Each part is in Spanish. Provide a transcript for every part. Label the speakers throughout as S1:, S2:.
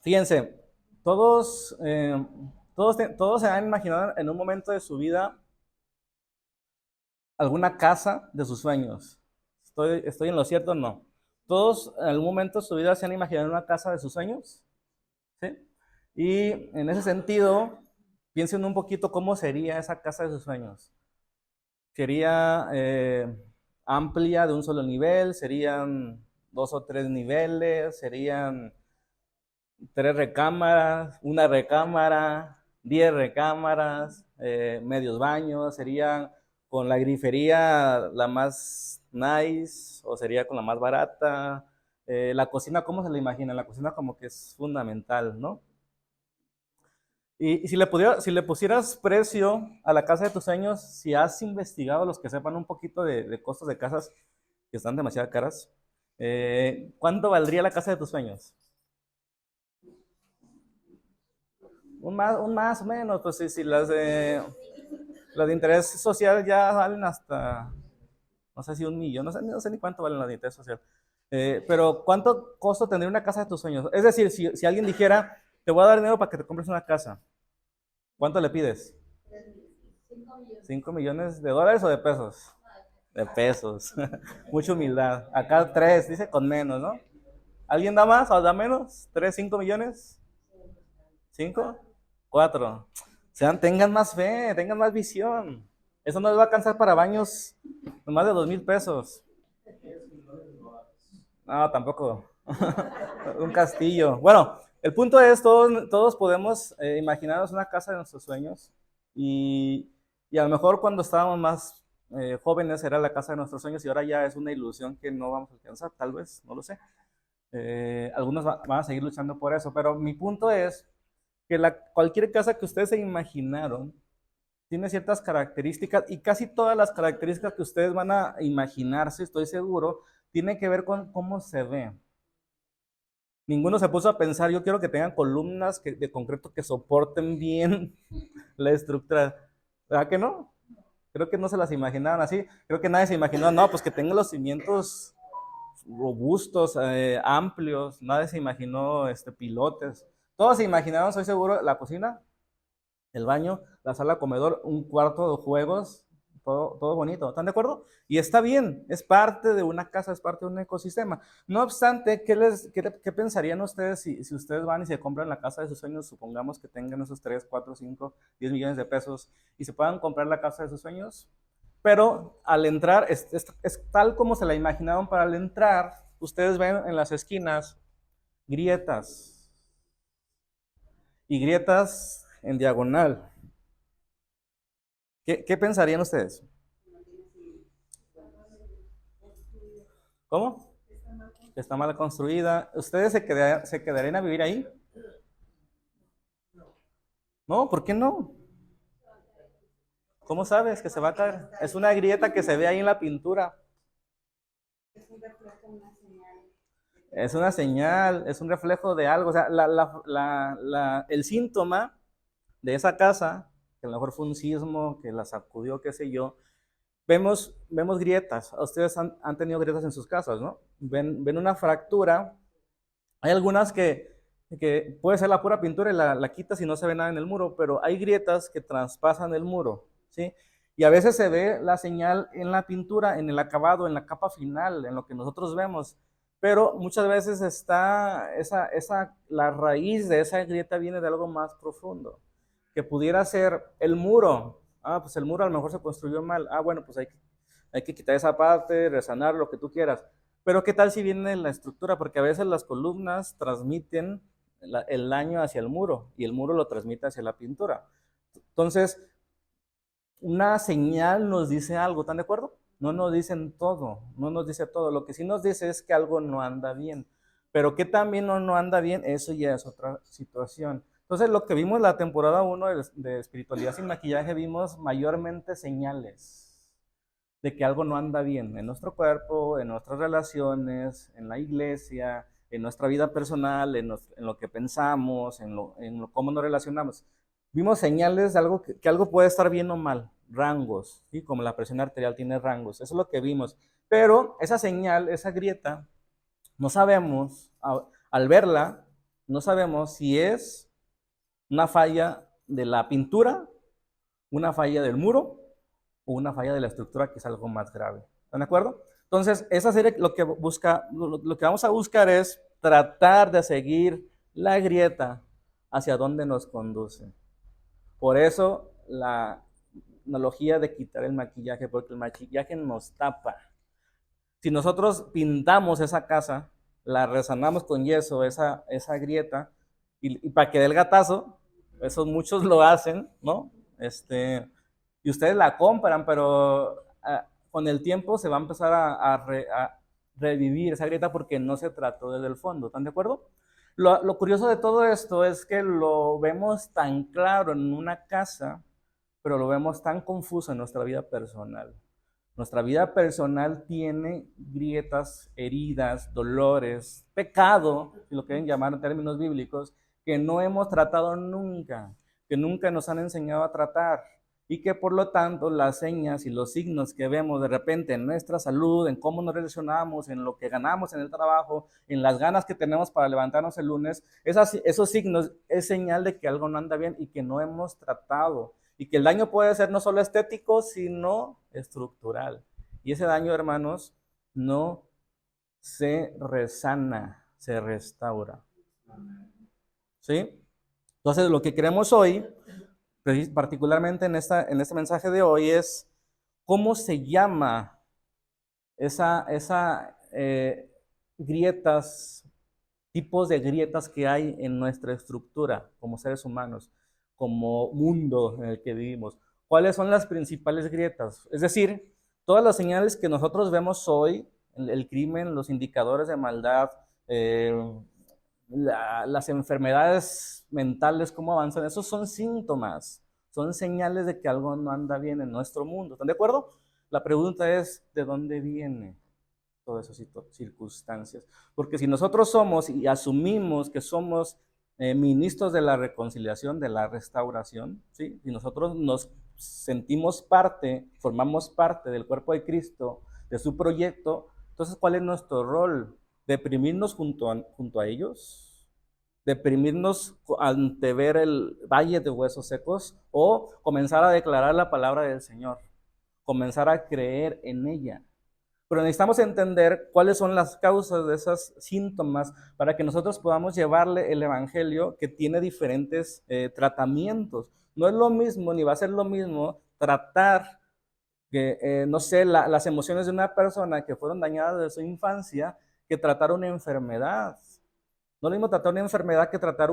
S1: Fíjense, todos se han imaginado en un momento de su vida alguna casa de sus sueños. ¿Estoy en lo cierto o no? Todos en algún momento de su vida se han imaginado una casa de sus sueños, ¿sí? Y en ese sentido, piensen un poquito cómo sería esa casa de sus sueños. ¿Sería amplia de un solo nivel? ¿Serían dos o tres niveles? ¿Serían tres recámaras, una recámara, 10 recámaras, medios baños? ¿Sería con la grifería la más nice o sería con la más barata? La cocina, ¿cómo se la imagina? La cocina como que es fundamental, ¿no? Y si le pusieras precio a la casa de tus sueños, si has investigado los que sepan un poquito de costos de casas que están demasiado caras, ¿cuánto valdría la casa de tus sueños? Un más o menos, pues sí, las de interés social ya valen hasta, no sé si 1 millón, no sé ni cuánto valen las de interés social. Pero ¿cuánto costo tendría una casa de tus sueños? Es decir, si alguien dijera, te voy a dar dinero para que te compres una casa, ¿cuánto le pides? 5 millones de dólares o de pesos. De pesos. Mucha humildad. Acá tres, dice con menos, ¿no? ¿Alguien da más o da menos? ¿Tres, 5 millones? ¿Cinco? Cuatro. Tengan más fe, tengan más visión. Eso no les va a alcanzar para baños más de 2,000 pesos. No, tampoco. Un castillo. Bueno, el punto es, todos podemos imaginarnos una casa de nuestros sueños y a lo mejor cuando estábamos más jóvenes era la casa de nuestros sueños y ahora ya es una ilusión que no vamos a alcanzar, tal vez, no lo sé. Algunos van a seguir luchando por eso, pero mi punto es que cualquier casa que ustedes se imaginaron tiene ciertas características y casi todas las características que ustedes van a imaginarse, estoy seguro, tiene que ver con cómo se ve. Ninguno se puso a pensar, yo quiero que tengan columnas de concreto que soporten bien la estructura. ¿Verdad que no? Creo que no se las imaginaban así. Creo que nadie se imaginó, no, pues que tengan los cimientos robustos, amplios. Nadie se imaginó pilotes. Todos se imaginaron, soy seguro, la cocina, el baño, la sala comedor, un cuarto de juegos, todo bonito. ¿Están de acuerdo? Y está bien, es parte de una casa, es parte de un ecosistema. No obstante, ¿qué pensarían ustedes si ustedes van y se compran la casa de sus sueños? Supongamos que tengan esos 3, 4, 5, 10 millones de pesos y se puedan comprar la casa de sus sueños, pero al entrar, es tal como se la imaginaron para al entrar, ustedes ven en las esquinas grietas y grietas en diagonal. ¿Qué pensarían ustedes? ¿Cómo? Que está mal construida. ¿Ustedes se quedarían a vivir ahí? No, ¿por qué no? ¿Cómo sabes que se va a caer? Es una grieta que se ve ahí en la pintura. Es una señal, es un reflejo de algo. O sea, el síntoma de esa casa, que a lo mejor fue un sismo que la sacudió, qué sé yo, vemos grietas. Ustedes han tenido grietas en sus casas, ¿no? Ven una fractura. Hay algunas que puede ser la pura pintura y la quitas y no se ve nada en el muro, pero hay grietas que traspasan el muro, ¿sí? Y a veces se ve la señal en la pintura, en el acabado, en la capa final, en lo que nosotros vemos. Pero muchas veces la raíz de esa grieta viene de algo más profundo, que pudiera ser el muro. Ah, pues el muro a lo mejor se construyó mal. Ah, bueno, pues hay que quitar esa parte, resanar, lo que tú quieras. Pero ¿qué tal si viene la estructura? Porque a veces las columnas transmiten el daño hacia el muro y el muro lo transmite hacia la pintura. Entonces, una señal nos dice algo, ¿están de acuerdo? No nos dicen todo, no nos dice todo. Lo que sí nos dice es que algo no anda bien. Pero que también no anda bien, eso ya es otra situación. Entonces, lo que vimos la temporada 1 de Espiritualidad sin Maquillaje, vimos mayormente señales de que algo no anda bien en nuestro cuerpo, en nuestras relaciones, en la iglesia, en nuestra vida personal, en lo que pensamos, cómo nos relacionamos. Vimos señales de algo que algo puede estar bien o mal, rangos, ¿sí? Como la presión arterial tiene rangos, eso es lo que vimos. Pero esa señal, esa grieta, no sabemos, al verla, no sabemos si es una falla de la pintura, una falla del muro o una falla de la estructura, que es algo más grave. ¿Están de acuerdo? Entonces, esa serie lo que busca, lo que vamos a buscar es tratar de seguir la grieta hacia donde nos conduce. Por eso la analogía de quitar el maquillaje, porque el maquillaje nos tapa. Si nosotros pintamos esa casa, la resanamos con yeso, esa grieta, y para que dé el gatazo, eso muchos lo hacen, ¿no? Y ustedes la compran, pero con el tiempo se va a empezar a revivir esa grieta porque no se trató desde el fondo. ¿Están de acuerdo? Lo curioso de todo esto es que lo vemos tan claro en una casa, pero lo vemos tan confuso en nuestra vida personal. Nuestra vida personal tiene grietas, heridas, dolores, pecado, si lo quieren llamar en términos bíblicos, que no hemos tratado nunca, que nunca nos han enseñado a tratar, y que por lo tanto las señas y los signos que vemos de repente en nuestra salud, en cómo nos relacionamos, en lo que ganamos en el trabajo, en las ganas que tenemos para levantarnos el lunes, esos signos es señal de que algo no anda bien y que no hemos tratado. Y que el daño puede ser no solo estético, sino estructural. Y ese daño, hermanos, no se resana, se restaura. ¿Sí? Entonces, lo que queremos hoy, particularmente en este mensaje de hoy, es cómo se llama esa grietas, tipos de grietas que hay en nuestra estructura como seres humanos, como mundo en el que vivimos. ¿Cuáles son las principales grietas? Es decir, todas las señales que nosotros vemos hoy, el crimen, los indicadores de maldad, las enfermedades mentales, cómo avanzan, esos son síntomas, son señales de que algo no anda bien en nuestro mundo. ¿Están de acuerdo? La pregunta es, ¿de dónde viene todas esas circunstancias? Porque si nosotros somos y asumimos que somos ministros de la reconciliación, de la restauración, ¿sí? Y nosotros nos sentimos parte, formamos parte del cuerpo de Cristo, de su proyecto, entonces, ¿cuál es nuestro rol? ¿Deprimirnos junto a ellos? ¿Deprimirnos ante ver el valle de huesos secos? ¿O comenzar a declarar la palabra del Señor? Comenzar a creer en ella. Pero necesitamos entender cuáles son las causas de esos síntomas para que nosotros podamos llevarle el evangelio, que tiene diferentes tratamientos. No es lo mismo, ni va a ser lo mismo tratar que, no sé, las emociones de una persona que fueron dañadas desde su infancia, que tratar una enfermedad. No es lo mismo tratar una enfermedad que tratar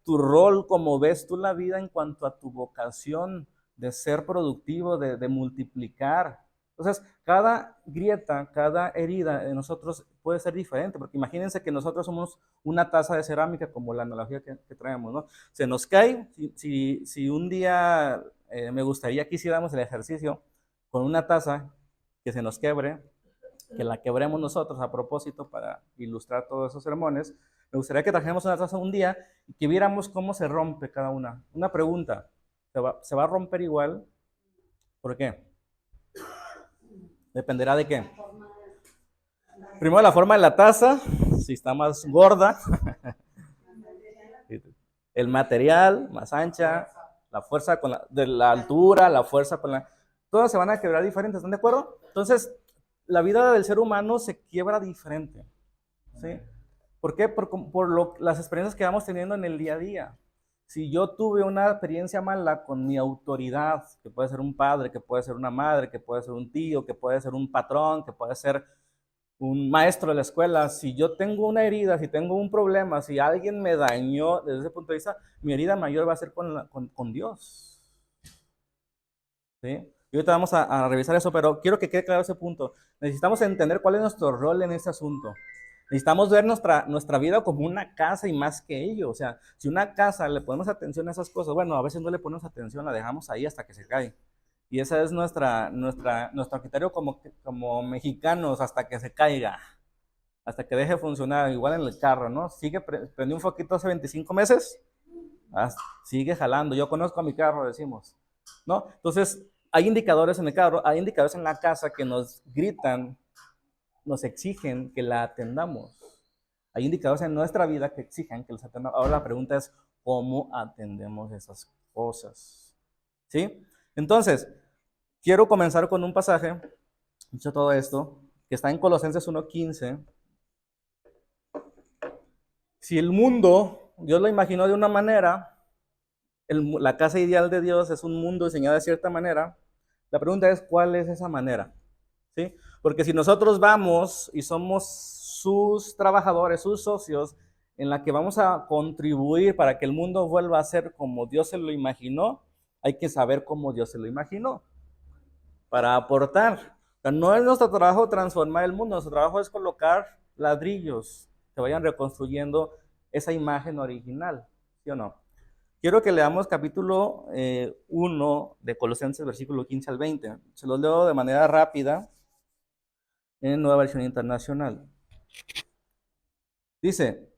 S1: tu rol, como ves tú la vida en cuanto a tu vocación de ser productivo, de multiplicar. Entonces, cada grieta, cada herida de nosotros puede ser diferente, porque imagínense que nosotros somos una taza de cerámica, como la analogía que traemos, ¿no? Se nos cae, si un día me gustaría que hiciéramos el ejercicio con una taza que se nos quebre, que la quebremos nosotros a propósito para ilustrar todos esos sermones, me gustaría que trajéramos una taza un día y que viéramos cómo se rompe cada una. Una pregunta, ¿se va a romper igual? ¿Por qué? ¿Dependerá de qué? Primero la forma de la taza, si está más gorda, el material más ancha, la fuerza de la altura, la fuerza con la... Todas se van a quebrar diferentes, ¿están de acuerdo? Entonces, la vida del ser humano se quiebra diferente, ¿sí? ¿Por qué? Por las experiencias que vamos teniendo en el día a día. Si yo tuve una experiencia mala con mi autoridad, que puede ser un padre, que puede ser una madre, que puede ser un tío, que puede ser un patrón, que puede ser un maestro de la escuela, si yo tengo una herida, si tengo un problema, si alguien me dañó desde ese punto de vista, mi herida mayor va a ser con Dios. ¿Sí? Y ahorita vamos a revisar eso, pero quiero que quede claro ese punto. Necesitamos entender cuál es nuestro rol en este asunto. Necesitamos ver nuestra vida como una casa y más que ello. O sea, si una casa le ponemos atención a esas cosas, bueno, a veces no le ponemos atención, la dejamos ahí hasta que se cae. Y ese es nuestro criterio como mexicanos, hasta que se caiga, hasta que deje de funcionar, igual en el carro, ¿no? Prendí un foquito hace 25 meses, sigue jalando. Yo conozco a mi carro, decimos, ¿no? Entonces, hay indicadores en el carro, hay indicadores en la casa que nos gritan, nos exigen que la atendamos. Hay indicadores en nuestra vida que exigen que los atendamos. Ahora la pregunta es, ¿cómo atendemos esas cosas? ¿Sí? Entonces, quiero comenzar con un pasaje, dicho todo esto, que está en Colosenses 1:15. Si el mundo, Dios lo imaginó de una manera, la casa ideal de Dios es un mundo diseñado de cierta manera, la pregunta es, ¿cuál es esa manera? ¿Sí? Porque si nosotros vamos y somos sus trabajadores, sus socios, en la que vamos a contribuir para que el mundo vuelva a ser como Dios se lo imaginó, hay que saber cómo Dios se lo imaginó para aportar. O sea, no es nuestro trabajo transformar el mundo, nuestro trabajo es colocar ladrillos que vayan reconstruyendo esa imagen original, ¿sí o no? Quiero que leamos capítulo 1 de Colosenses, versículo 15 al 20. Se los leo de manera rápida en Nueva Versión Internacional. Dice,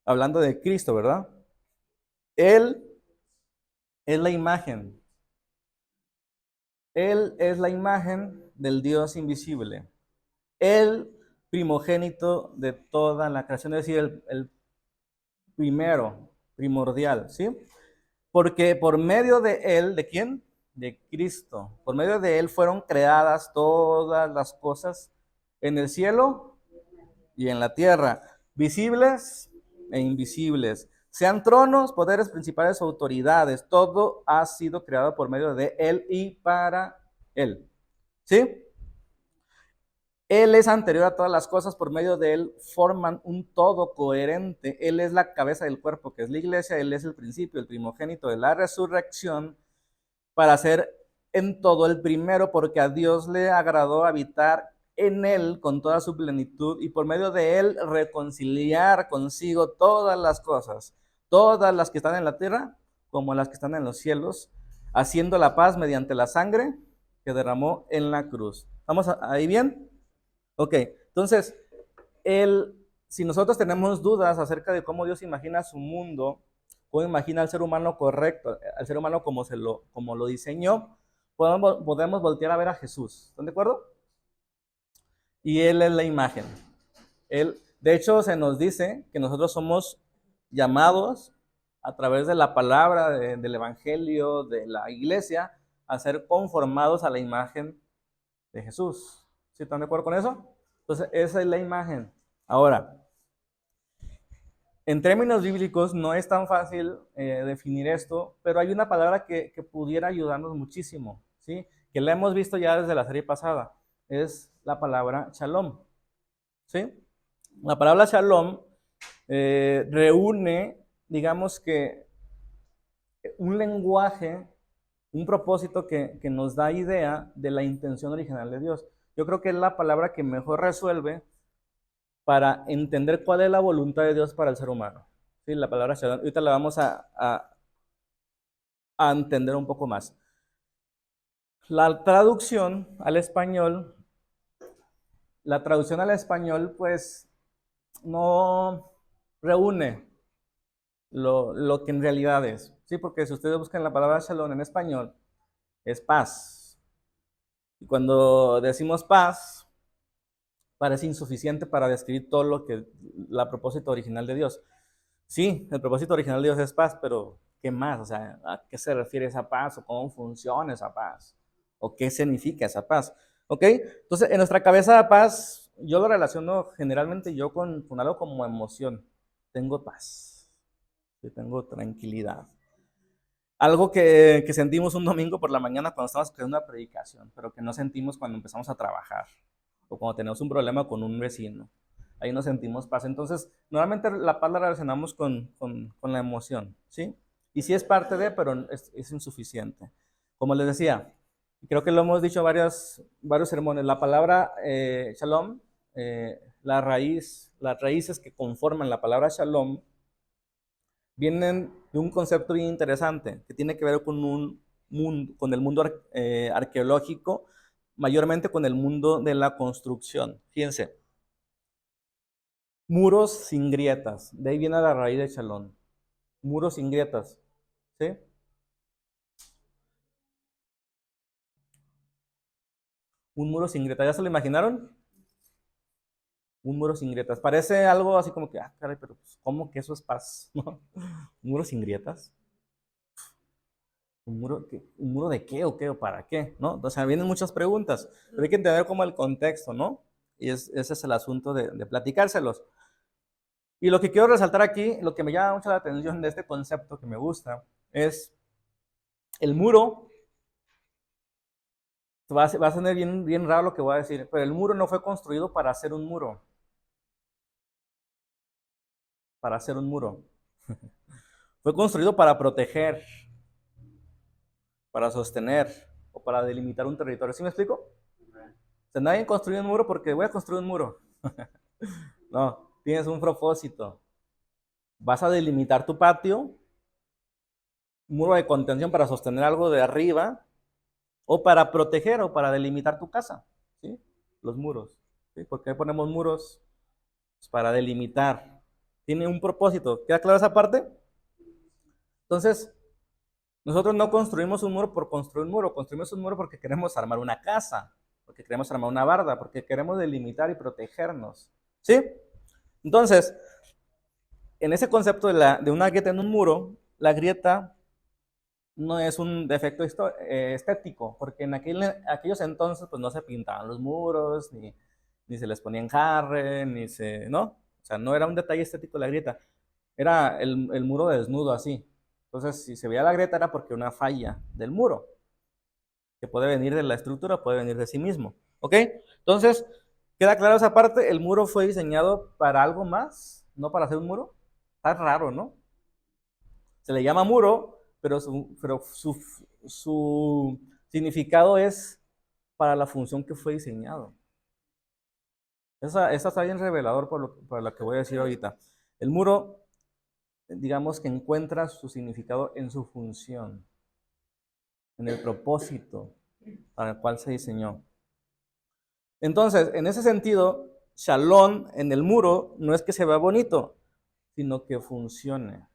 S1: hablando de Cristo, ¿verdad? Él es la imagen. Él es la imagen del Dios invisible. El primogénito de toda la creación, es decir, el primero, primordial, ¿sí? Porque por medio de Él, ¿de quién? De Cristo. Por medio de Él fueron creadas todas las cosas en el cielo y en la tierra, visibles e invisibles. Sean tronos, poderes principales, autoridades, todo ha sido creado por medio de Él y para Él. ¿Sí? Él es anterior a todas las cosas, por medio de Él forman un todo coherente. Él es la cabeza del cuerpo, que es la iglesia, Él es el principio, el primogénito de la resurrección, para ser en todo el primero, porque a Dios le agradó habitar en Él con toda su plenitud y por medio de Él reconciliar consigo todas las cosas, todas las que están en la tierra como las que están en los cielos, haciendo la paz mediante la sangre que derramó en la cruz. ¿Vamos ahí bien? Ok, entonces, si nosotros tenemos dudas acerca de cómo Dios imagina su mundo, cómo imagina al ser humano correcto, al ser humano como lo diseñó, podemos voltear a ver a Jesús. ¿Están de acuerdo? Y Él es la imagen. De hecho, se nos dice que nosotros somos llamados a través de la palabra, del Evangelio, de la iglesia, a ser conformados a la imagen de Jesús. ¿Sí están de acuerdo con eso? Entonces, esa es la imagen. Ahora, en términos bíblicos no es tan fácil definir esto, pero hay una palabra que pudiera ayudarnos muchísimo, ¿sí? Que la hemos visto ya desde la serie pasada. Es la palabra shalom, ¿sí? La palabra shalom reúne, digamos que, un lenguaje, un propósito que nos da idea de la intención original de Dios. Yo creo que es la palabra que mejor resuelve para entender cuál es la voluntad de Dios para el ser humano. Sí, la palabra shalom. Ahorita la vamos a entender un poco más. La traducción al español, pues no reúne lo que en realidad es. Sí, porque si ustedes buscan la palabra shalom en español, es paz. Y cuando decimos paz, parece insuficiente para describir todo lo que la propósito original de Dios. Sí, el propósito original de Dios es paz, pero ¿qué más? O sea, ¿a qué se refiere esa paz? ¿O cómo funciona esa paz? ¿O qué significa esa paz? ¿Ok? Entonces, en nuestra cabeza la paz, yo lo relaciono generalmente yo con algo como emoción. Tengo paz, yo tengo tranquilidad. Algo que sentimos un domingo por la mañana cuando estamos escuchando una predicación, pero que no sentimos cuando empezamos a trabajar o cuando tenemos un problema con un vecino. Ahí nos sentimos paz. Entonces, normalmente la paz la relacionamos con la emoción, ¿sí? Y sí es parte de, pero es insuficiente. Como les decía, creo que lo hemos dicho varios sermones, la palabra shalom, las raíces que conforman la palabra shalom, vienen de un concepto bien interesante que tiene que ver con el mundo arqueológico, mayormente con el mundo de la construcción. Fíjense, muros sin grietas, de ahí viene la raíz de Shalom. Muros sin grietas, ¿sí? Un muro sin grietas, ¿ya se lo imaginaron? Un muro sin grietas. Parece algo así como que, ah, caray, pero pues, ¿cómo que eso es paz? ¿No? ¿Un muro sin grietas? ¿Un muro de qué o qué o para qué? ¿No? O sea, vienen muchas preguntas, pero hay que entender como el contexto, ¿no? Y ese es el asunto de platicárselos. Y lo que quiero resaltar aquí, lo que me llama mucho la atención de este concepto que me gusta, es el muro. Va a ser bien, bien raro lo que voy a decir, pero el muro no fue construido para hacer un muro. Para hacer un muro. Fue construido para proteger, para sostener o para delimitar un territorio. ¿Sí me explico? O sea, nadie construye un muro porque voy a construir un muro. No, tienes un propósito. Vas a delimitar tu patio, un muro de contención para sostener algo de arriba, o para proteger o para delimitar tu casa. ¿Sí? Los muros. ¿Sí? ¿Por qué ponemos muros? Pues para delimitar. Tiene un propósito. ¿Queda claro esa parte? Entonces, nosotros no construimos un muro por construir un muro, construimos un muro porque queremos armar una casa, porque queremos armar una barda, porque queremos delimitar y protegernos. ¿Sí? Entonces, en ese concepto de una grieta en un muro, la grieta no es un defecto estético, porque en aquellos entonces pues no se pintaban los muros, ni se les ponía enjarre, ¿no? O sea, no era un detalle estético la grieta, era el muro desnudo así. Entonces, si se veía la grieta era porque una falla del muro, que puede venir de la estructura, puede venir de sí mismo. ¿Ok? Entonces, ¿queda claro esa parte? El muro fue diseñado para algo más, no para hacer un muro. Está raro, ¿no? Se le llama muro, pero su significado es para la función que fue diseñado. Esa está bien revelador por lo que voy a decir ahorita. El muro, digamos que encuentra su significado en su función, en el propósito para el cual se diseñó. Entonces, en ese sentido, Shalom en el muro no es que se vea bonito, sino que funcione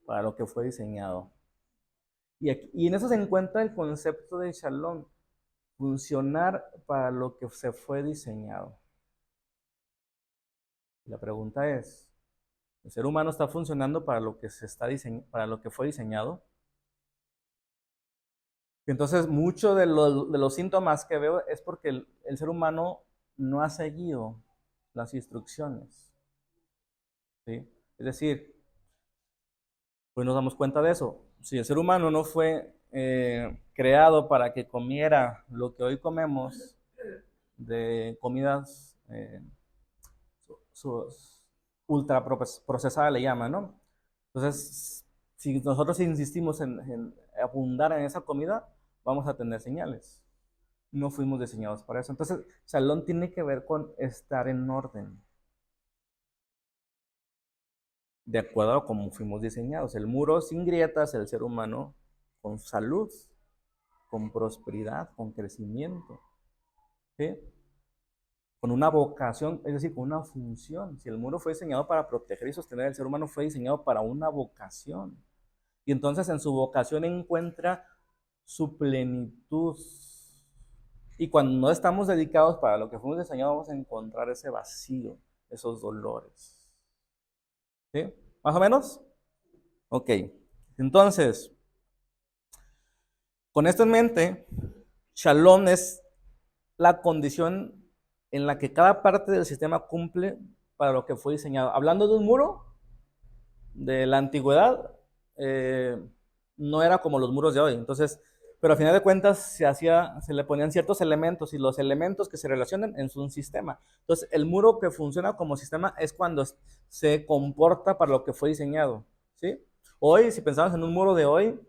S1: para lo que fue diseñado. Y en eso se encuentra el concepto de Shalom, funcionar para lo que se fue diseñado. La pregunta es, ¿el ser humano está funcionando para lo que para lo que fue diseñado? Entonces, muchos de los síntomas que veo es porque el ser humano no ha seguido las instrucciones. ¿Sí? Es decir, pues nos damos cuenta de eso. Si el ser humano no fue creado para que comiera lo que hoy comemos, de comidas ultra procesadas le llaman, ¿no? Entonces, si nosotros insistimos en abundar en esa comida, vamos a tener señales. No fuimos diseñados para eso. Entonces, Shalom tiene que ver con estar en orden, de acuerdo a cómo fuimos diseñados. El muro sin grietas, el ser humano con salud, con prosperidad, con crecimiento, ¿sí? Con una vocación, es decir, con una función. Si el muro fue diseñado para proteger y sostener, el ser humano fue diseñado para una vocación. Y entonces en su vocación encuentra su plenitud. Y cuando no estamos dedicados para lo que fuimos diseñados, vamos a encontrar ese vacío, esos dolores. ¿Sí? ¿Más o menos? Ok. Entonces, con esto en mente, Shalom es la condición en la que cada parte del sistema cumple para lo que fue diseñado. Hablando de un muro de la antigüedad, no era como los muros de hoy. Entonces, pero a final de cuentas se le ponían ciertos elementos y los elementos que se relacionan en un sistema. Entonces, el muro que funciona como sistema es cuando se comporta para lo que fue diseñado, ¿sí? Hoy, si pensamos en un muro de hoy,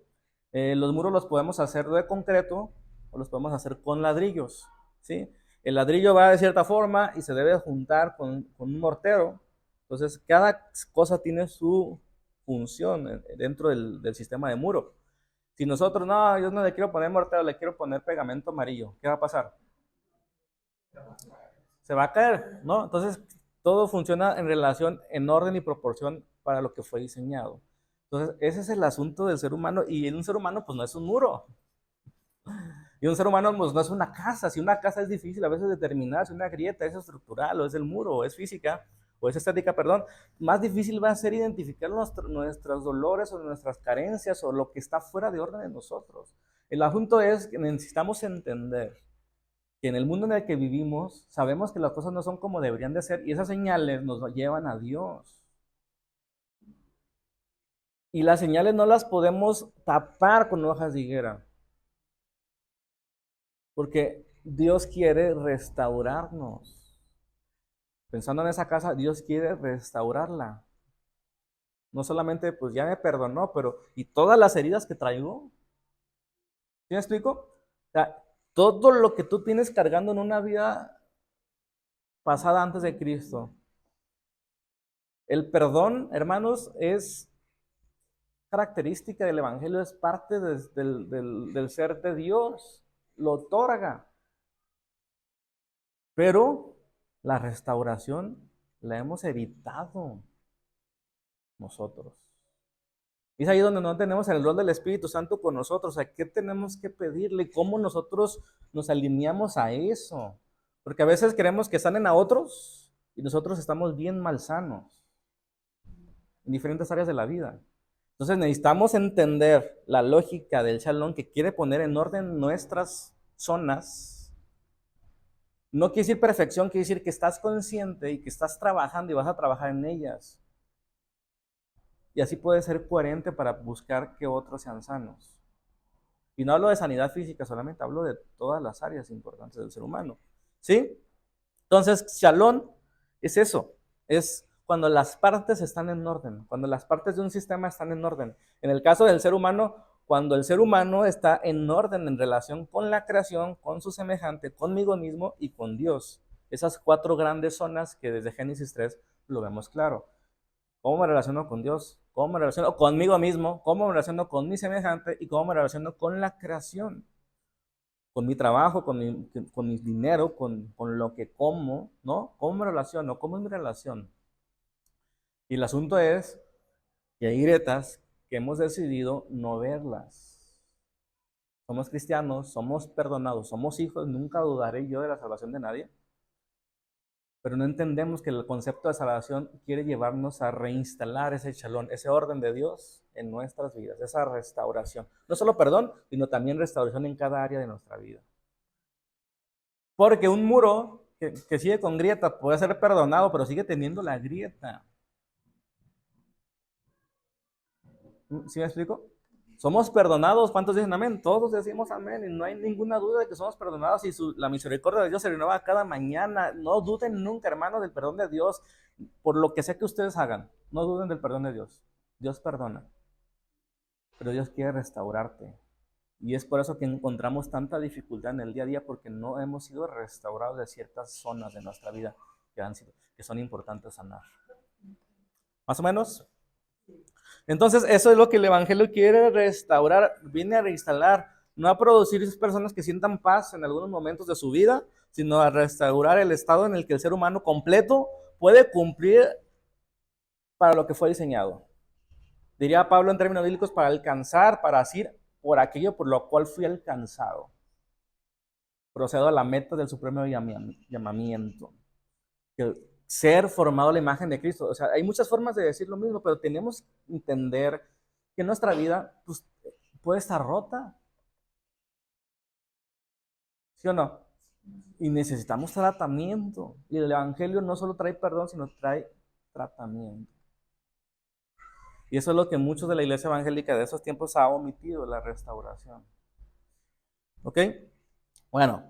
S1: los muros los podemos hacer de concreto o los podemos hacer con ladrillos, ¿sí? El ladrillo va de cierta forma y se debe juntar con un mortero. Entonces, cada cosa tiene su función dentro del sistema de muro. Si nosotros, no, yo no le quiero poner mortero, le quiero poner pegamento amarillo, ¿qué va a pasar? Se va a caer, ¿no? Entonces, todo funciona en relación, en orden y proporción para lo que fue diseñado. Entonces, ese es el asunto del ser humano y en un ser humano, pues no es un muro. Y un ser humano pues, no es una casa. Si una casa es difícil a veces determinar, si una grieta es estructural, o es el muro, o es física, o es estética, perdón, más difícil va a ser identificar nuestros dolores o nuestras carencias o lo que está fuera de orden en nosotros. El asunto es que necesitamos entender que en el mundo en el que vivimos sabemos que las cosas no son como deberían de ser y esas señales nos llevan a Dios. Y las señales no las podemos tapar con hojas de higuera, porque Dios quiere restaurarnos. Pensando en esa casa, Dios quiere restaurarla. No solamente, pues ya me perdonó, pero ¿y todas las heridas que traigo? ¿Sí me explico? O sea, todo lo que tú tienes cargando en una vida pasada antes de Cristo. El perdón, hermanos, es característica del Evangelio, es parte del ser de Dios, lo otorga. Pero la restauración la hemos evitado nosotros. Y es ahí donde no tenemos el rol del Espíritu Santo con nosotros. ¿A qué tenemos que pedirle? ¿Cómo nosotros nos alineamos a eso? Porque a veces queremos que sanen a otros y nosotros estamos bien malsanos en diferentes áreas de la vida. Entonces necesitamos entender la lógica del Shalom que quiere poner en orden nuestras zonas. No quiere decir perfección, quiere decir que estás consciente y que estás trabajando y vas a trabajar en ellas. Y así puedes ser coherente para buscar que otros sean sanos. Y no hablo de sanidad física solamente, hablo de todas las áreas importantes del ser humano. ¿Sí? Entonces, Shalom es eso, es cuando las partes están en orden, cuando las partes de un sistema están en orden. En el caso del ser humano, cuando el ser humano está en orden en relación con la creación, con su semejante, conmigo mismo y con Dios. Esas 4 grandes zonas que desde Génesis 3 lo vemos claro. ¿Cómo me relaciono con Dios? ¿Cómo me relaciono conmigo mismo? ¿Cómo me relaciono con mi semejante? ¿Y cómo me relaciono con la creación? Con mi trabajo, con mi dinero, con lo que como, ¿no? ¿Cómo me relaciono? ¿Cómo es mi relación? Y el asunto es que hay grietas que hemos decidido no verlas. Somos cristianos, somos perdonados, somos hijos, nunca dudaré yo de la salvación de nadie, pero no entendemos que el concepto de salvación quiere llevarnos a reinstalar ese shalom, ese orden de Dios en nuestras vidas, esa restauración. No solo perdón, sino también restauración en cada área de nuestra vida. Porque un muro que sigue con grieta puede ser perdonado, pero sigue teniendo la grieta. ¿Sí me explico? Somos perdonados. ¿Cuántos dicen amén? Todos decimos amén y no hay ninguna duda de que somos perdonados y la misericordia de Dios se renueva cada mañana. No duden nunca, hermanos, del perdón de Dios por lo que sea que ustedes hagan. No duden del perdón de Dios. Dios perdona, pero Dios quiere restaurarte. Y es por eso que encontramos tanta dificultad en el día a día porque no hemos sido restaurados de ciertas zonas de nuestra vida que son importantes sanar. ¿Más o menos? Entonces, eso es lo que el Evangelio quiere restaurar, viene a reinstalar, no a producir esas personas que sientan paz en algunos momentos de su vida, sino a restaurar el estado en el que el ser humano completo puede cumplir para lo que fue diseñado. Diría Pablo en términos bíblicos, para alcanzar, para asir por aquello por lo cual fui alcanzado. Procedo a la meta del supremo llamamiento. Ser formado a la imagen de Cristo. O sea, hay muchas formas de decir lo mismo, pero tenemos que entender que nuestra vida pues, puede estar rota. ¿Sí o no? Y necesitamos tratamiento. Y el Evangelio no solo trae perdón, sino trae tratamiento. Y eso es lo que muchos de la iglesia evangélica de esos tiempos ha omitido, la restauración. ¿Ok? Bueno,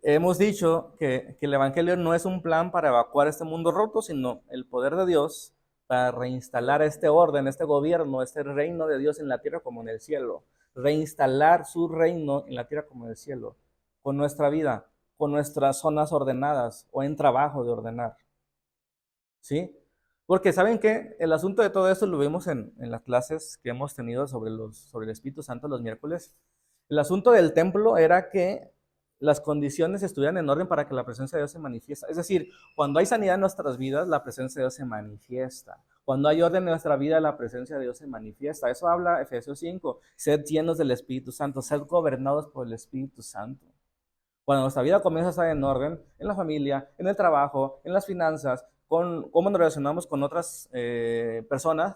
S1: hemos dicho que el Evangelio no es un plan para evacuar este mundo roto, sino el poder de Dios para reinstalar este orden, este gobierno, este reino de Dios en la tierra como en el cielo. Reinstalar su reino en la tierra como en el cielo, con nuestra vida, con nuestras zonas ordenadas o en trabajo de ordenar. ¿Sí? Porque ¿saben qué? El asunto de todo esto lo vimos en las clases que hemos tenido sobre el Espíritu Santo los miércoles. El asunto del templo era que las condiciones estuvieran en orden para que la presencia de Dios se manifiesta. Es decir, cuando hay sanidad en nuestras vidas, la presencia de Dios se manifiesta. Cuando hay orden en nuestra vida, la presencia de Dios se manifiesta. Eso habla Efesios 5. Sed llenos del Espíritu Santo, sed gobernados por el Espíritu Santo. Cuando nuestra vida comienza a estar en orden, en la familia, en el trabajo, en las finanzas, con cómo nos relacionamos con otras personas,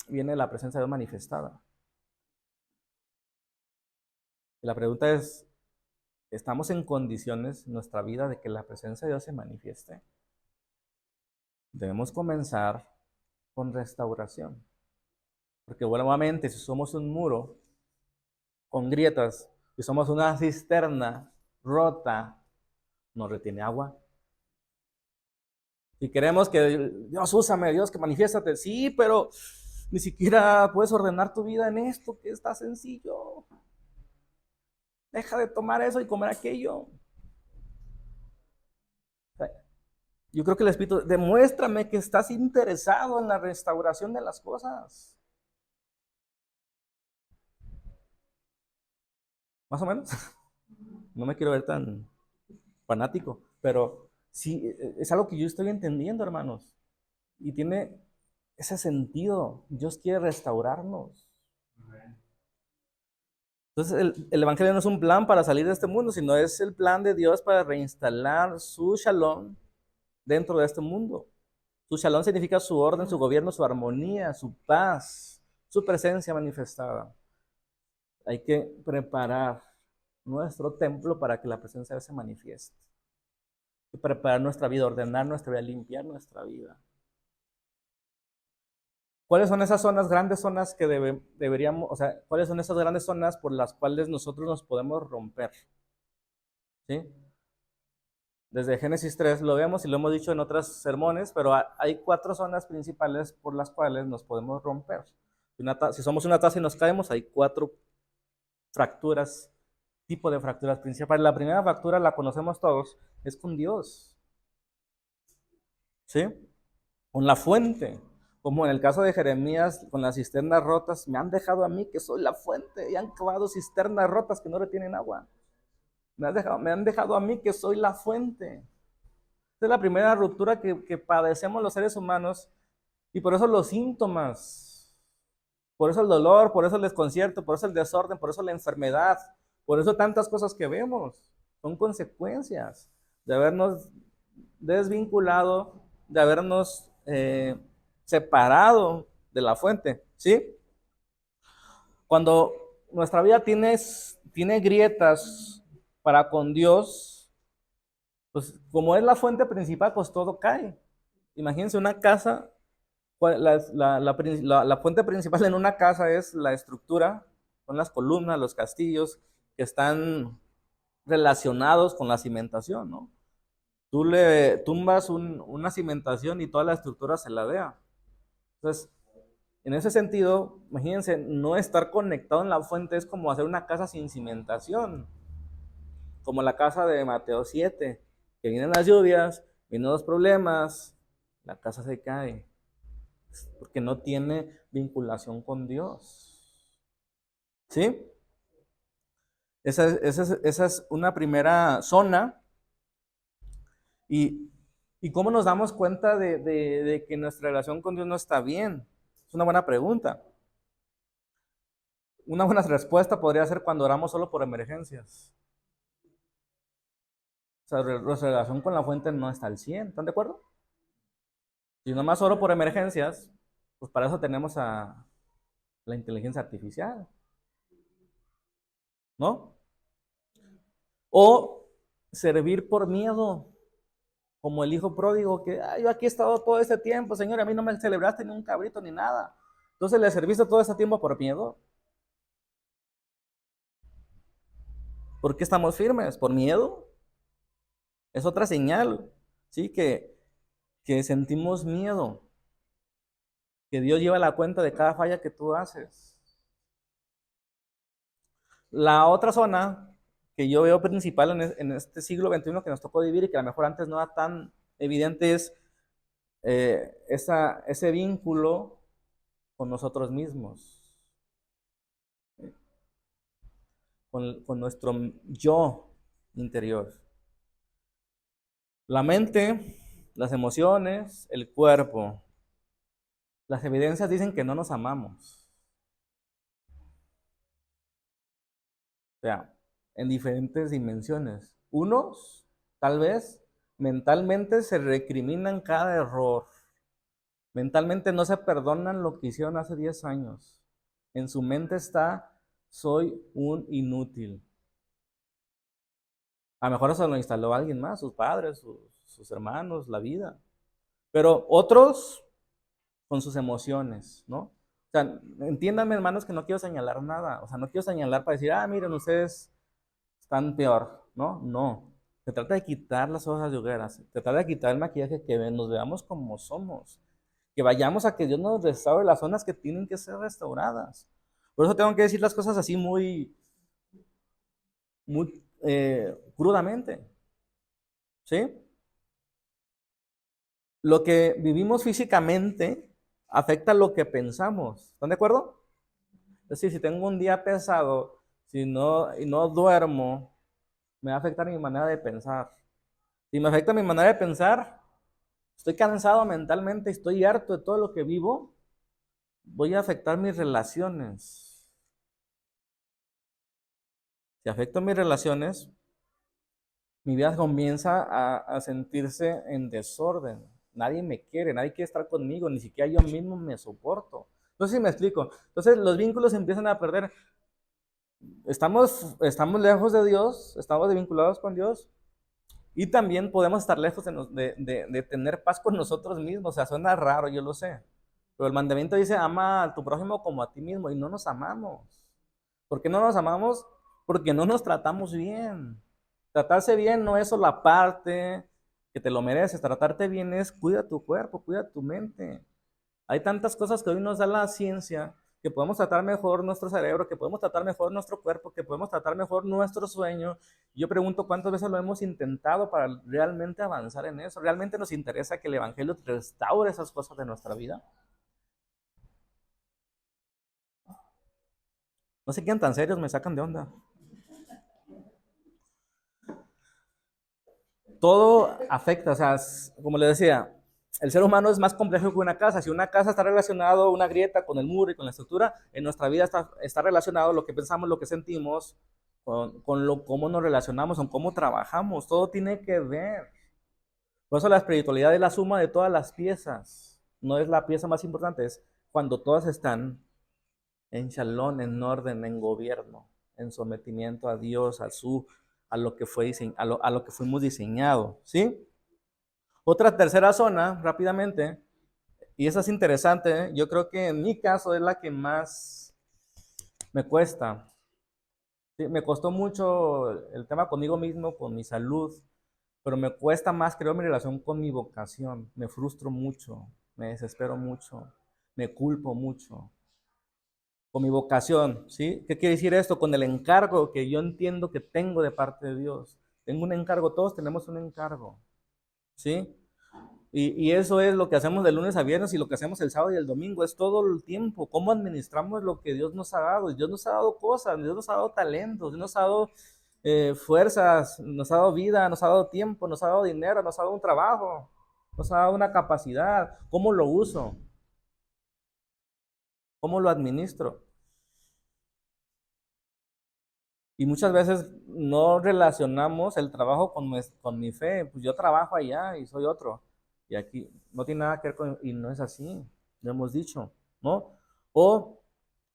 S1: viene la presencia de Dios manifestada. Y la pregunta es, ¿estamos en condiciones en nuestra vida de que la presencia de Dios se manifieste? Debemos comenzar con restauración. Porque nuevamente, si somos un muro con grietas, si somos una cisterna rota, no retiene agua. Si queremos que Dios úsame, Dios que manifiéstate, sí, pero ni siquiera puedes ordenar tu vida en esto, que está sencillo. Deja de tomar eso y comer aquello. Yo creo que el Espíritu, demuéstrame que estás interesado en la restauración de las cosas. Más o menos. No me quiero ver tan fanático, pero sí, es algo que yo estoy entendiendo, hermanos. Y tiene ese sentido. Dios quiere restaurarnos. Entonces, el Evangelio no es un plan para salir de este mundo, sino es el plan de Dios para reinstalar su shalom dentro de este mundo. Su shalom significa su orden, su gobierno, su armonía, su paz, su presencia manifestada. Hay que preparar nuestro templo para que la presencia de Dios se manifieste. Hay que preparar nuestra vida, ordenar nuestra vida, limpiar nuestra vida. ¿Cuáles son esas zonas, grandes zonas que deberíamos, o sea, cuáles son esas grandes zonas por las cuales nosotros nos podemos romper? ¿Sí? Desde Génesis 3 lo vemos y lo hemos dicho en otros sermones, pero hay 4 zonas principales por las cuales nos podemos romper. Si somos una taza y nos caemos, hay 4 fracturas, tipo de fracturas principales. La primera fractura la conocemos todos, es con Dios. ¿Sí? Con la fuente. Como en el caso de Jeremías, con las cisternas rotas, me han dejado a mí que soy la fuente, y han cavado cisternas rotas que no retienen agua. Me han dejado a mí que soy la fuente. Esta es la primera ruptura que padecemos los seres humanos, y por eso los síntomas, por eso el dolor, por eso el desconcierto, por eso el desorden, por eso la enfermedad, por eso tantas cosas que vemos, son consecuencias de habernos desvinculado, de habernos separado de la fuente, ¿sí? Cuando nuestra vida tiene grietas para con Dios, pues como es la fuente principal, pues todo cae. Imagínense una casa, la fuente principal en una casa es la estructura, son las columnas, los castillos que están relacionados con la cimentación, ¿no? Tú le tumbas una cimentación y toda la estructura se ladea. Entonces, en ese sentido, imagínense, no estar conectado en la fuente es como hacer una casa sin cimentación, como la casa de Mateo 7, que vienen las lluvias, vienen los problemas, la casa se cae, porque no tiene vinculación con Dios. ¿Sí? Esa es una primera zona. ¿Y cómo nos damos cuenta de que nuestra relación con Dios no está bien? Es una buena pregunta. Una buena respuesta podría ser cuando oramos solo por emergencias. O sea, nuestra relación con la fuente no está al 100. ¿Están de acuerdo? Si nomás oro por emergencias, pues para eso tenemos a la inteligencia artificial, ¿no? O servir por miedo, como el hijo pródigo, que yo aquí he estado todo este tiempo, Señor, a mí no me celebraste ni un cabrito ni nada. Entonces le serviste todo este tiempo por miedo. ¿Por qué estamos firmes? ¿Por miedo? Es otra señal, ¿sí? Que sentimos miedo, que Dios lleva la cuenta de cada falla que tú haces. La otra zona que yo veo principal en este siglo XXI que nos tocó vivir y que a lo mejor antes no era tan evidente es ese vínculo con nosotros mismos, con nuestro yo interior. La mente, las emociones, el cuerpo. Las evidencias dicen que no nos amamos. O sea, en diferentes dimensiones. Unos, tal vez, mentalmente se recriminan cada error. Mentalmente no se perdonan lo que hicieron hace 10 años. En su mente está, soy un inútil. A lo mejor eso lo instaló alguien más, sus padres, sus hermanos, la vida. Pero otros con sus emociones, ¿no? O sea, entiéndanme, hermanos, que no quiero señalar nada. O sea, no quiero señalar para decir, miren, ustedes están peor, ¿no? No. Se trata de quitar las hojas de hogueras. Se trata de quitar el maquillaje, que nos veamos como somos. Que vayamos a que Dios nos restaure las zonas que tienen que ser restauradas. Por eso tengo que decir las cosas así muy crudamente, ¿sí? Lo que vivimos físicamente afecta lo que pensamos. ¿Están de acuerdo? Es decir, si tengo un día pesado, si no, y no duermo, me va a afectar mi manera de pensar. Si me afecta mi manera de pensar, estoy cansado mentalmente, estoy harto de todo lo que vivo, voy a afectar mis relaciones. Si afecto mis relaciones, mi vida comienza a sentirse en desorden. Nadie me quiere, nadie quiere estar conmigo, ni siquiera yo mismo me soporto. No sé si me explico. Entonces los vínculos se empiezan a perder. Estamos lejos de Dios, estamos desvinculados con Dios y también podemos estar lejos de tener paz con nosotros mismos. O sea, suena raro, yo lo sé. Pero el mandamiento dice, ama a tu prójimo como a ti mismo y no nos amamos. ¿Por qué no nos amamos? Porque no nos tratamos bien. Tratarse bien no es solo la parte que te lo mereces. Tratarte bien es cuida tu cuerpo, cuida tu mente. Hay tantas cosas que hoy nos da la ciencia, que podemos tratar mejor nuestro cerebro, que podemos tratar mejor nuestro cuerpo, que podemos tratar mejor nuestro sueño. Yo pregunto cuántas veces lo hemos intentado para realmente avanzar en eso. ¿Realmente nos interesa que el Evangelio restaure esas cosas de nuestra vida? No se quedan tan serios, me sacan de onda. Todo afecta, o sea, como les decía, el ser humano es más complejo que una casa. Si una casa está relacionado, una grieta con el muro y con la estructura, en nuestra vida está relacionado lo que pensamos, lo que sentimos, cómo nos relacionamos, con cómo trabajamos. Todo tiene que ver. Por eso la espiritualidad es la suma de todas las piezas. No es la pieza más importante, es cuando todas están en shalom, en orden, en gobierno, en sometimiento a Dios, a lo que fue a lo que fuimos diseñados, ¿sí? Otra tercera zona, rápidamente, y esa es interesante, yo creo que en mi caso es la que más me cuesta. Sí, me costó mucho el tema conmigo mismo, con mi salud, pero me cuesta más, creo, mi relación con mi vocación. Me frustro mucho, me desespero mucho, me culpo mucho. Con mi vocación, ¿sí? ¿Qué quiere decir esto? Con el encargo que yo entiendo que tengo de parte de Dios. Tengo un encargo, todos tenemos un encargo, ¿sí? Y eso es lo que hacemos de lunes a viernes y lo que hacemos el sábado y el domingo, es todo el tiempo, cómo administramos lo que Dios nos ha dado. Dios nos ha dado cosas, Dios nos ha dado talentos, Dios nos ha dado fuerzas, nos ha dado vida, nos ha dado tiempo, nos ha dado dinero, nos ha dado un trabajo, nos ha dado una capacidad. ¿Cómo lo uso? ¿Cómo lo administro? Y muchas veces no relacionamos el trabajo con mi fe. Pues yo trabajo allá y soy otro. Y aquí no tiene nada que ver con... Y no es así, lo hemos dicho, ¿no? O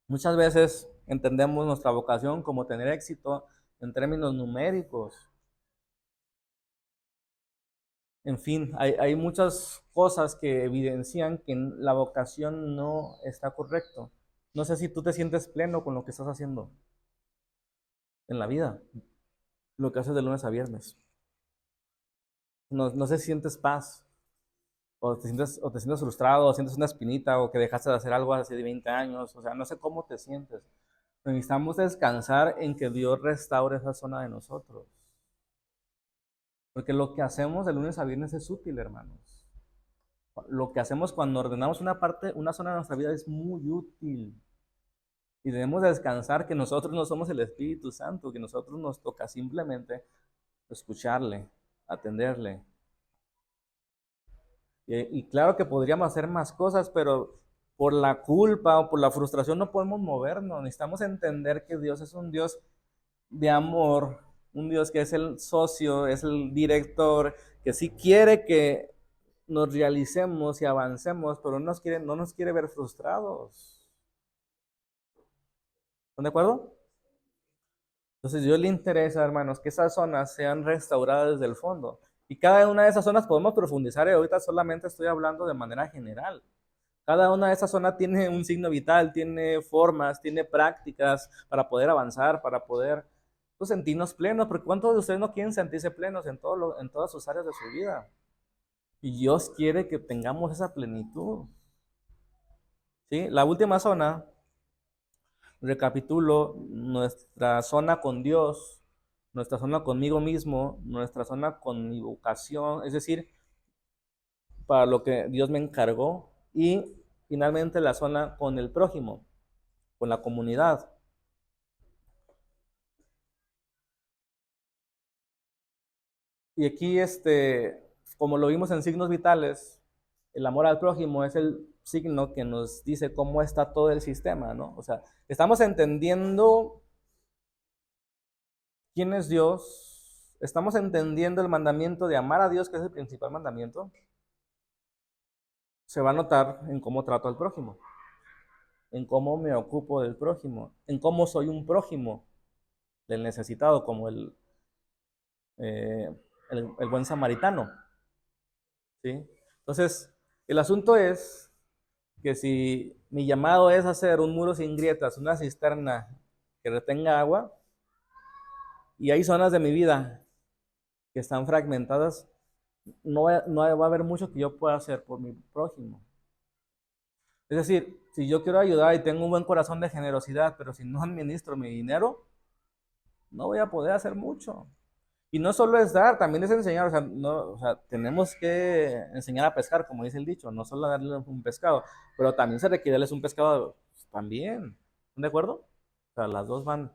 S1: muchas veces entendemos nuestra vocación como tener éxito en términos numéricos. En fin, hay muchas cosas que evidencian que la vocación no está correcto. No sé si tú te sientes pleno con lo que estás haciendo en la vida, lo que haces de lunes a viernes. No sé si sientes paz, o te sientes frustrado, o sientes una espinita, o que dejaste de hacer algo hace 20 años, o sea, no sé cómo te sientes. Pero necesitamos descansar en que Dios restaure esa zona de nosotros. Porque lo que hacemos de lunes a viernes es útil, hermanos. Lo que hacemos cuando ordenamos una parte, una zona de nuestra vida es muy útil. Y debemos descansar que nosotros no somos el Espíritu Santo, que nosotros nos toca simplemente escucharle, atenderle. Y claro que podríamos hacer más cosas, pero por la culpa o por la frustración no podemos movernos. Necesitamos entender que Dios es un Dios de amor, un Dios que es el socio, es el director, que sí quiere que nos realicemos y avancemos, pero no nos quiere ver frustrados. ¿Están de acuerdo? Entonces, a Dios le interesa, hermanos, que esas zonas sean restauradas desde el fondo. Y cada una de esas zonas podemos profundizar. Y ahorita solamente estoy hablando de manera general. Cada una de esas zonas tiene un signo vital, tiene formas, tiene prácticas para poder avanzar, para poder pues, sentirnos plenos. Porque ¿cuántos de ustedes no quieren sentirse plenos en todas sus áreas de su vida? Y Dios quiere que tengamos esa plenitud. ¿Sí? La última zona, recapitulo, nuestra zona con Dios, nuestra zona conmigo mismo, nuestra zona con mi vocación, es decir, para lo que Dios me encargó, y finalmente la zona con el prójimo, con la comunidad. Y aquí, como lo vimos en signos vitales, el amor al prójimo es el signo que nos dice cómo está todo el sistema, ¿no? O sea, estamos entendiendo quién es Dios, estamos entendiendo el mandamiento de amar a Dios, que es el principal mandamiento, se va a notar en cómo trato al prójimo, en cómo me ocupo del prójimo, en cómo soy un prójimo del necesitado, como eh, el buen samaritano, ¿sí? Entonces, el asunto es que si mi llamado es hacer un muro sin grietas, una cisterna que retenga agua, y hay zonas de mi vida que están fragmentadas, no va a haber mucho que yo pueda hacer por mi prójimo. Es decir, si yo quiero ayudar y tengo un buen corazón de generosidad, pero si no administro mi dinero, no voy a poder hacer mucho. Y no solo es dar, también es enseñar. O sea, no, o sea, tenemos que enseñar a pescar, como dice el dicho, no solo darle un pescado, pero también se requiere darles un pescado también. ¿De acuerdo? O sea, las dos van.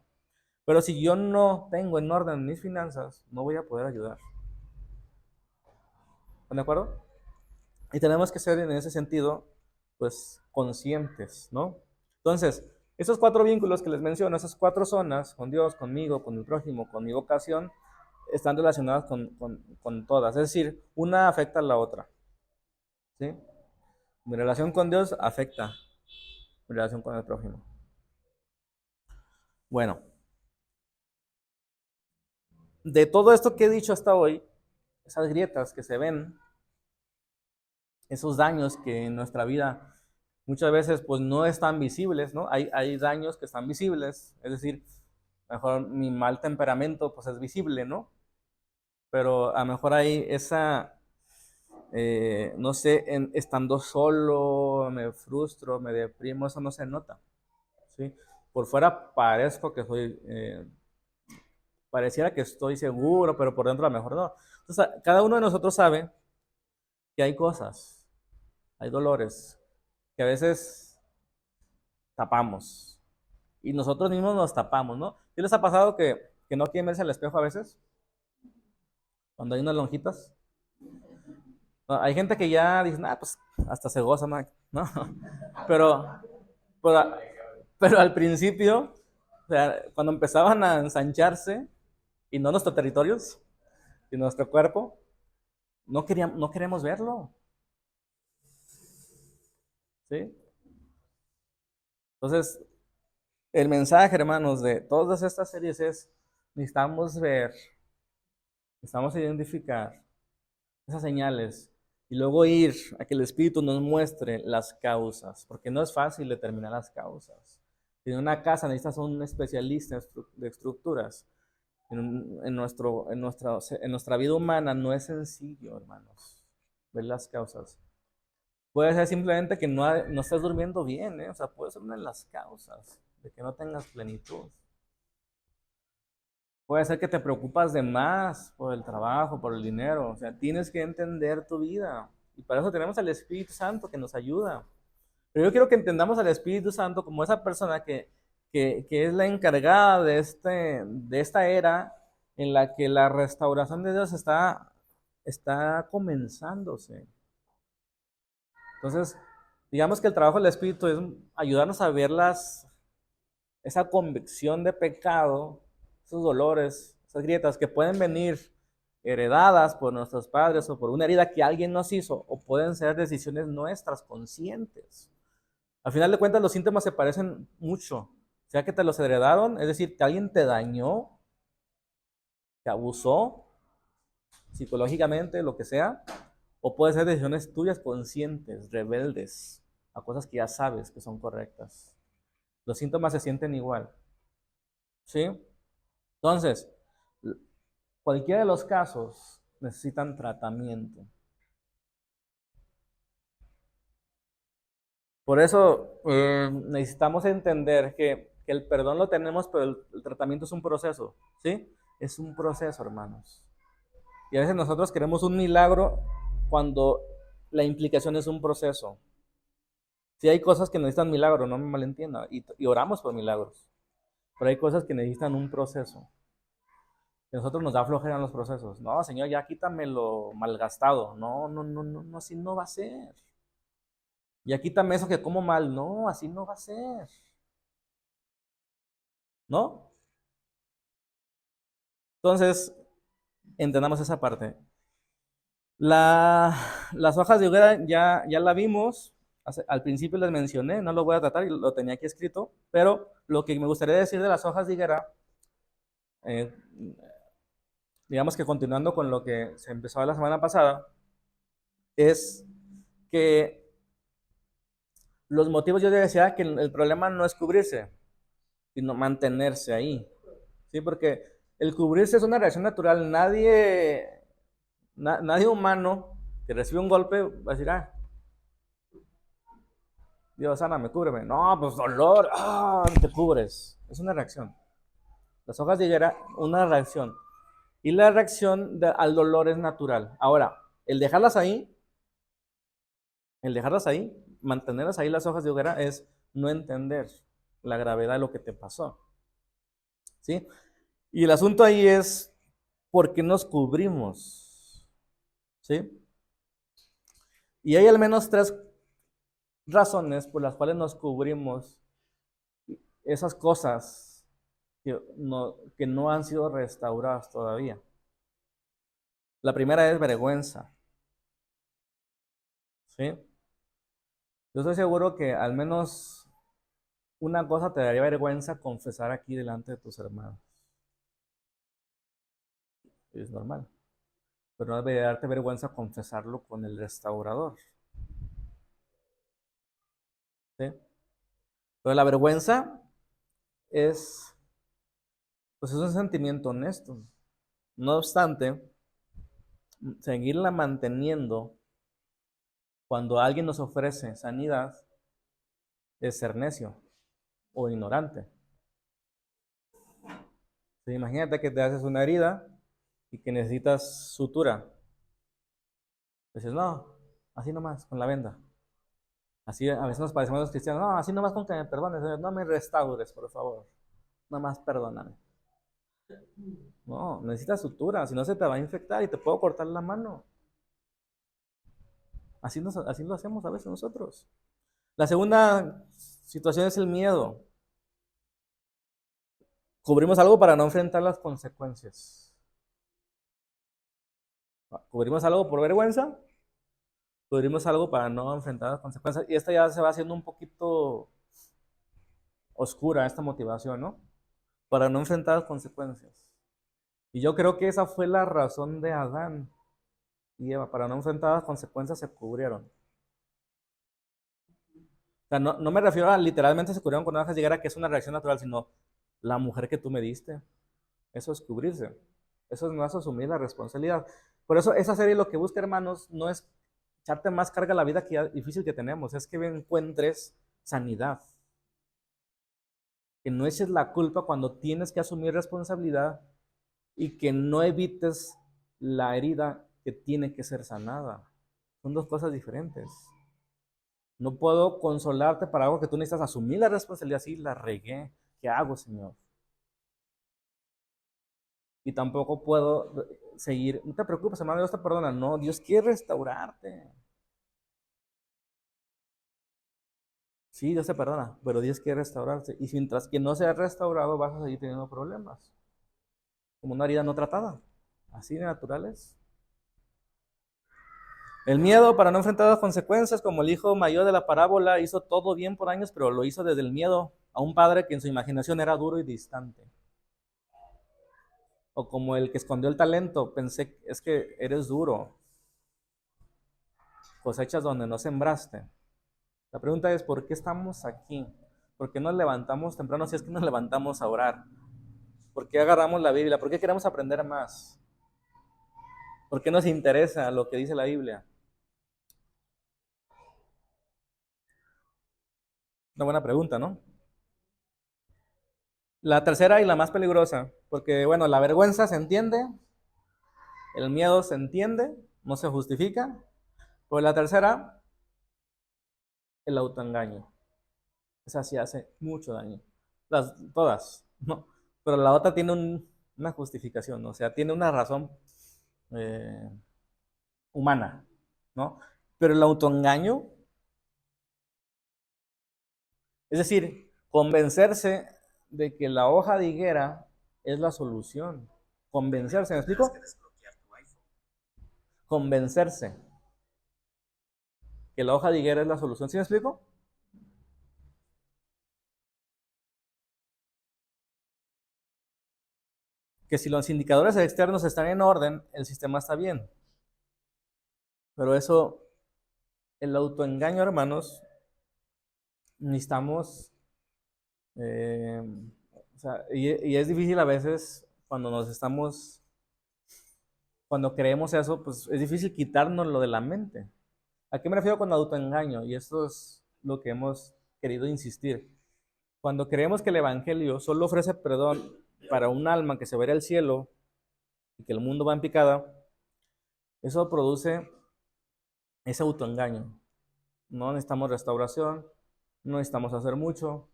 S1: Pero si yo no tengo en orden mis finanzas, no voy a poder ayudar. ¿De acuerdo? Y tenemos que ser en ese sentido, pues, conscientes, ¿no? Entonces, esos cuatro vínculos que les menciono, esas cuatro zonas, con Dios, conmigo, con el prójimo, con mi vocación, están relacionadas con todas. Es decir, una afecta a la otra, ¿sí? Mi relación con Dios afecta mi relación con el prójimo. Bueno, de todo esto que he dicho hasta hoy, esas grietas que se ven, esos daños que en nuestra vida muchas veces pues no están visibles, ¿no? Hay daños que están visibles, es decir, mejor mi mal temperamento pues es visible, ¿no? Pero a lo mejor hay esa, no sé, estando solo, me frustro, me deprimo, eso no se nota, ¿sí? Por fuera parezco que soy, pareciera que estoy seguro, pero por dentro a lo mejor no. Entonces, cada uno de nosotros sabe que hay cosas, hay dolores, que a veces tapamos. Y nosotros mismos nos tapamos, ¿no? ¿Qué les ha pasado que no quieren verse al espejo a veces? Cuando hay unas lonjitas. No, hay gente que ya dice, nah, pues hasta se goza, ¿no? ¿No? Pero, pero, pero al principio, o sea, cuando empezaban a ensancharse, y no nuestros territorios, y nuestro cuerpo, no queremos verlo, ¿sí? Entonces, el mensaje, hermanos, de todas estas series es, necesitamos ver, necesitamos identificar esas señales y luego ir a que el Espíritu nos muestre las causas, porque no es fácil determinar las causas. En una casa necesitas un especialista de estructuras. En nuestra vida humana no es sencillo, hermanos, ver las causas. Puede ser simplemente que no estés durmiendo bien, ¿eh? O sea, puede ser una de las causas de que no tengas plenitud. Puede ser que te preocupas de más por el trabajo, por el dinero. O sea, tienes que entender tu vida. Y para eso tenemos al Espíritu Santo que nos ayuda. Pero yo quiero que entendamos al Espíritu Santo como esa persona que es la encargada de esta era en la que la restauración de Dios está comenzándose. Entonces, Digamos que el trabajo del Espíritu es ayudarnos a ver esa convicción de pecado, esos dolores, esas grietas que pueden venir heredadas por nuestros padres o por una herida que alguien nos hizo, o pueden ser decisiones nuestras conscientes. Al final de cuentas, los síntomas se parecen mucho. Sea que te los heredaron, es decir, que alguien te dañó, te abusó psicológicamente, lo que sea, o puede ser decisiones tuyas conscientes, rebeldes, a cosas que ya sabes que son correctas. Los síntomas se sienten igual. ¿Sí? Entonces, cualquiera de los casos necesitan tratamiento. Por eso necesitamos entender que el perdón lo tenemos, pero el tratamiento es un proceso. ¿Sí? Es un proceso, hermanos. Y a veces nosotros queremos un milagro cuando la implicación es un proceso. Sí hay cosas que necesitan milagro, no me malentienda, y oramos por milagros. Pero hay cosas que necesitan un proceso. Que a nosotros nos da flojera en los procesos. No, Señor, ya quítame lo malgastado. No, no, no, no, no, así no va a ser. Ya quítame eso que como mal. No, así no va a ser. ¿No? Entonces, entendamos esa parte. La, las hojas de higuera ya la vimos. Al principio les mencioné, no lo voy a tratar y lo tenía aquí escrito. Pero lo que me gustaría decir de las hojas de higuera, eh, digamos que continuando con lo que se empezó la semana pasada, es que los motivos, yo decía que el problema no es cubrirse, sino mantenerse ahí. ¿Sí? Porque el cubrirse es una reacción natural. Nadie humano que recibe un golpe va a decir, ah, Dios, sáname, cúbreme. No, pues dolor, te cubres. Es una reacción. Las hojas de higuera, una reacción. Y la reacción al dolor es natural. Ahora, el dejarlas ahí, mantenerlas ahí las hojas de higuera es no entender la gravedad de lo que te pasó. ¿Sí? Y el asunto ahí es por qué nos cubrimos. ¿Sí? Y hay al menos tres razones por las cuales nos cubrimos esas cosas que no han sido restauradas todavía. La primera es vergüenza. ¿Sí? Yo estoy seguro que al menos una cosa te daría vergüenza confesar aquí delante de tus hermanos. Es normal. Pero no debe darte vergüenza confesarlo con el restaurador. ¿Sí? Pero la vergüenza es, pues es un sentimiento honesto. No obstante, seguirla manteniendo cuando alguien nos ofrece sanidad es ser necio o ignorante. ¿Sí? Imagínate que te haces una herida y que necesitas sutura. Dices, no, así nomás, con la venda. Así a veces nos parecemos los cristianos, no, así nomás con que me perdones, no me restaures, por favor. Nomás perdóname. No, necesitas sutura, si no se te va a infectar y te puedo cortar la mano. Así lo hacemos a veces nosotros. La segunda situación es el miedo. Cubrimos algo para no enfrentar las consecuencias. Cubrimos algo por vergüenza, cubrimos algo para no enfrentar las consecuencias. Y esta ya se va haciendo un poquito oscura, esta motivación, ¿no? Para no enfrentar las consecuencias. Y yo creo que esa fue la razón de Adán y Eva. Para no enfrentar las consecuencias se cubrieron. O sea, no me refiero a literalmente se cubrieron con hojas de higuera, que es una reacción natural, sino la mujer que tú me diste. Eso es cubrirse. Eso no es asumir la responsabilidad. Por eso esa serie lo que busca, hermanos, no es echarte más carga a la vida que ya difícil que tenemos, es que encuentres sanidad. Que no eches la culpa cuando tienes que asumir responsabilidad y que no evites la herida que tiene que ser sanada. Son dos cosas diferentes. No puedo consolarte para algo que tú necesitas asumir la responsabilidad. Sí, la regué. ¿Qué hago, Señor? Y tampoco puedo seguir. No te preocupes, hermano, Dios te perdona. No, Dios quiere restaurarte. Sí, Dios te perdona, pero Dios quiere restaurarte. Y mientras que no seas restaurado, vas a seguir teniendo problemas. Como una herida no tratada. Así de naturales. El miedo para no enfrentar las consecuencias, como el hijo mayor de la parábola, hizo todo bien por años, pero lo hizo desde el miedo a un padre que en su imaginación era duro y distante. O como el que escondió el talento, pensé, es que eres duro, cosechas donde no sembraste. La pregunta es, ¿por qué estamos aquí? ¿Por qué nos levantamos temprano si es que nos levantamos a orar? ¿Por qué agarramos la Biblia? ¿Por qué queremos aprender más? ¿Por qué nos interesa lo que dice la Biblia? Una buena pregunta, ¿no? La tercera y la más peligrosa, porque bueno, la vergüenza se entiende, el miedo se entiende, no se justifica. Pues la tercera, el autoengaño. Esa sí hace mucho daño. Todas, ¿no? Pero la otra tiene una justificación, ¿no? O sea, tiene una razón eh, humana, ¿no? Pero el autoengaño, es decir, convencerse de que la hoja de higuera es la solución. Convencerse, ¿me explico? Convencerse que la hoja de higuera es la solución, ¿sí me explico? Que si los indicadores externos están en orden, el sistema está bien. Pero eso, el autoengaño, hermanos, necesitamos, eh, o sea, y es difícil a veces cuando cuando creemos eso, pues es difícil quitárnoslo de la mente. ¿A qué me refiero con autoengaño? Y esto es lo que hemos querido insistir. Cuando creemos que el Evangelio solo ofrece perdón para un alma que se va a ir al cielo y que el mundo va en picada, eso produce ese autoengaño. No necesitamos restauración, no necesitamos hacer mucho.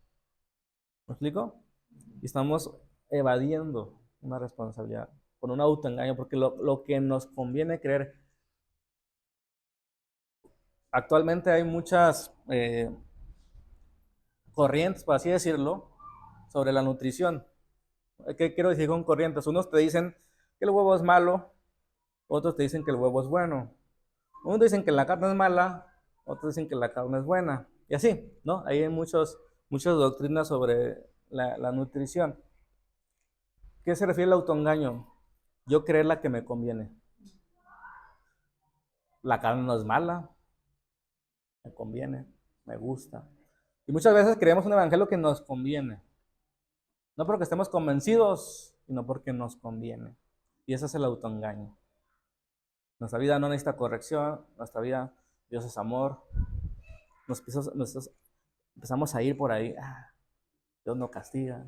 S1: ¿Me explico? Y estamos evadiendo una responsabilidad con un autoengaño, porque lo que nos conviene creer. Actualmente hay muchas corrientes, por así decirlo, sobre la nutrición. ¿Qué quiero decir con corrientes? Unos te dicen que el huevo es malo, otros te dicen que el huevo es bueno. Unos dicen que la carne es mala, otros dicen que la carne es buena. Y así, ¿no? Ahí hay muchas doctrinas sobre la nutrición. ¿Qué se refiere al autoengaño? Yo creer la que me conviene. La carne no es mala, me conviene, me gusta. Y muchas veces creemos un evangelio que nos conviene. No porque estemos convencidos, sino porque nos conviene. Y ese es el autoengaño. Nuestra vida no necesita corrección, nuestra vida, Dios es amor. Empezamos a ir por ahí, Dios no castiga,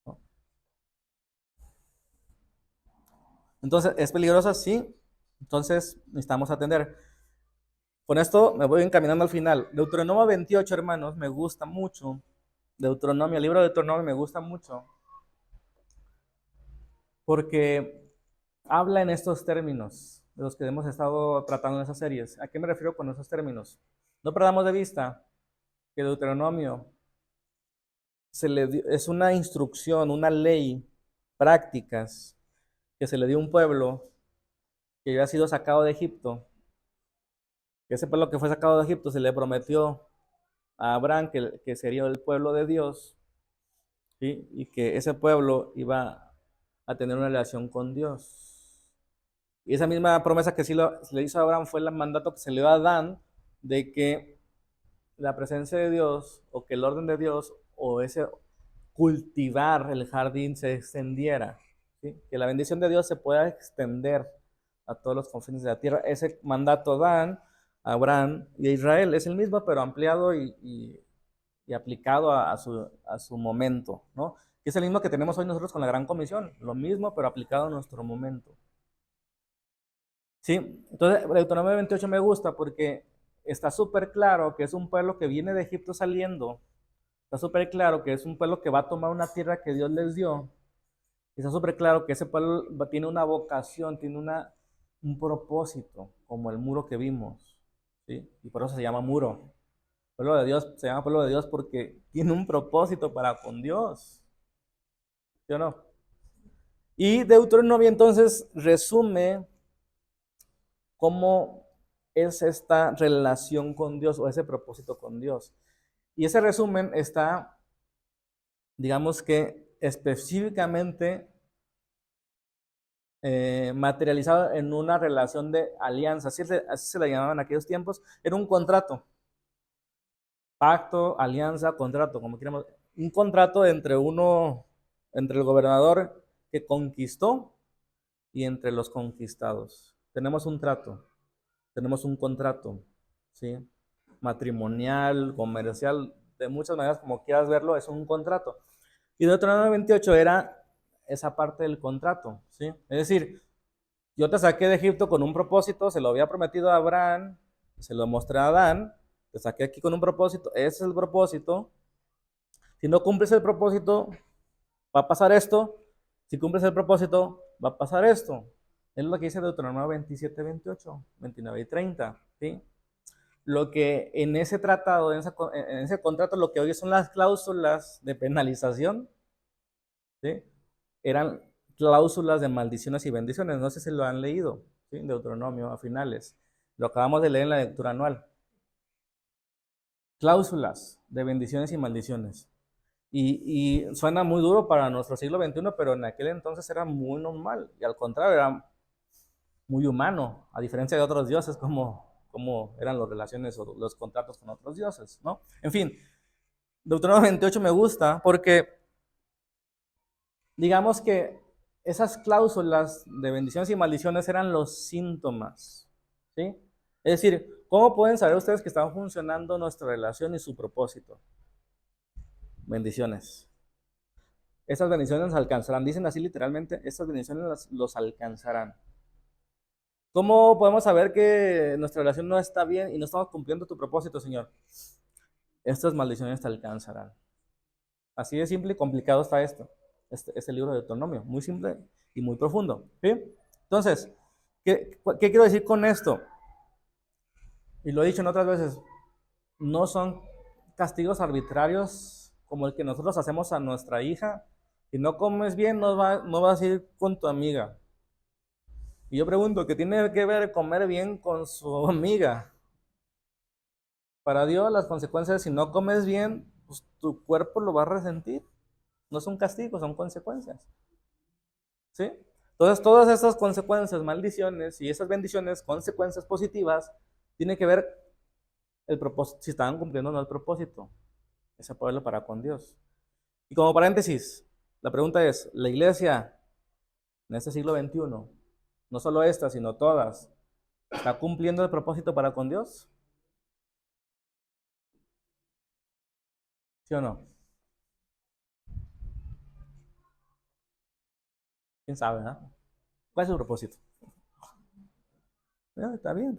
S1: ¿no? Entonces, ¿es peligroso? Sí. Entonces, necesitamos atender. Con esto me voy encaminando al final. Deuteronomio 28, hermanos, me gusta mucho. Deuteronomio, el libro de Deuteronomio me gusta mucho porque habla en estos términos de los que hemos estado tratando en esas series. ¿A qué me refiero con esos términos? No perdamos de vista que Deuteronomio es una instrucción, una ley, prácticas que se le dio a un pueblo que había sido sacado de Egipto. Que ese pueblo que fue sacado de Egipto se le prometió a Abraham que sería el pueblo de Dios, ¿sí? Y que ese pueblo iba a tener una relación con Dios. Y esa misma promesa que sí se le hizo a Abraham fue el mandato que se le dio a Adán de que la presencia de Dios o que el orden de Dios o ese cultivar el jardín se extendiera, ¿sí? Que la bendición de Dios se pueda extender a todos los confines de la tierra. Ese mandato dan a Abraham y a Israel. Es el mismo, pero ampliado y aplicado a su momento, ¿no? Que es el mismo que tenemos hoy nosotros con la Gran Comisión. Lo mismo, pero aplicado a nuestro momento. Sí, entonces Deuteronomio 28 me gusta porque está súper claro que es un pueblo que viene de Egipto saliendo. Está súper claro que es un pueblo que va a tomar una tierra que Dios les dio. Está súper claro que ese pueblo tiene una vocación, tiene un propósito, como el muro que vimos, ¿sí? Y por eso se llama muro. Pueblo de Dios se llama pueblo de Dios porque tiene un propósito para con Dios, ¿sí o no? Y Deuteronomio entonces resume cómo es esta relación con Dios o ese propósito con Dios. Y ese resumen está, digamos que específicamente materializado en una relación de alianza, así se la llamaban en aquellos tiempos, era un contrato, pacto, alianza, contrato, como queramos, un contrato entre el gobernador que conquistó y entre los conquistados. Tenemos un trato, tenemos un contrato, ¿sí? Matrimonial, comercial, de muchas maneras, como quieras verlo, es un contrato. Y Deuteronomio 28 era esa parte del contrato, ¿sí? Es decir, yo te saqué de Egipto con un propósito, se lo había prometido a Abraham, se lo mostré a Adán, te saqué aquí con un propósito, ese es el propósito. Si no cumples el propósito, va a pasar esto. Si cumples el propósito, va a pasar esto. Es lo que dice Deuteronomio 27, 28, 29 y 30, ¿sí? Lo que en ese tratado, en ese contrato, lo que hoy son las cláusulas de penalización, ¿sí? Eran cláusulas de maldiciones y bendiciones. No sé si lo han leído, ¿sí? Deuteronomio a finales. Lo acabamos de leer en la lectura anual. Cláusulas de bendiciones y maldiciones. Y suena muy duro para nuestro siglo XXI, pero en aquel entonces era muy normal. Y al contrario, era muy humano, a diferencia de otros dioses, como eran las relaciones o los contratos con otros dioses, ¿no? En fin, Deuteronomio 28 me gusta porque digamos que esas cláusulas de bendiciones y maldiciones eran los síntomas, ¿sí? Es decir, ¿cómo pueden saber ustedes que están funcionando nuestra relación y su propósito? Bendiciones. Esas bendiciones los alcanzarán, dicen así literalmente, estas bendiciones los alcanzarán. ¿Cómo podemos saber que nuestra relación no está bien y no estamos cumpliendo tu propósito, Señor? Estas maldiciones te alcanzarán. Así de simple y complicado está esto. Este libro de Deuteronomio, muy simple y muy profundo, ¿sí? Entonces, ¿qué quiero decir con esto? Y lo he dicho en otras veces, no son castigos arbitrarios como el que nosotros hacemos a nuestra hija. Si no comes bien, no vas a ir con tu amiga. Y yo pregunto, ¿qué tiene que ver comer bien con su amiga? Para Dios, las consecuencias, si no comes bien, pues tu cuerpo lo va a resentir. No son castigos, son consecuencias. ¿Sí? Entonces, todas estas consecuencias, maldiciones y esas bendiciones, consecuencias positivas, tiene que ver el propósito, si estaban cumpliendo o no el propósito, ese pueblo para con Dios. Y como paréntesis, la pregunta es, ¿la iglesia en este siglo XXI, no solo esta, sino todas, está cumpliendo el propósito para con Dios? ¿Sí o no? ¿Quién sabe, ¿no? ¿Cuál es su propósito? Está bien,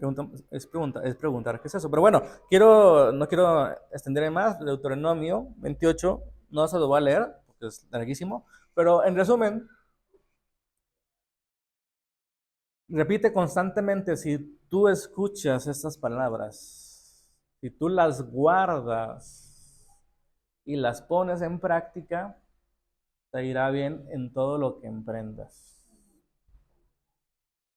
S1: es preguntar qué es eso. Pero bueno, no quiero extenderme más. Deuteronomio 28, no se lo voy a leer, porque es larguísimo. Pero en resumen, repite constantemente, si tú escuchas estas palabras, si tú las guardas y las pones en práctica, te irá bien en todo lo que emprendas.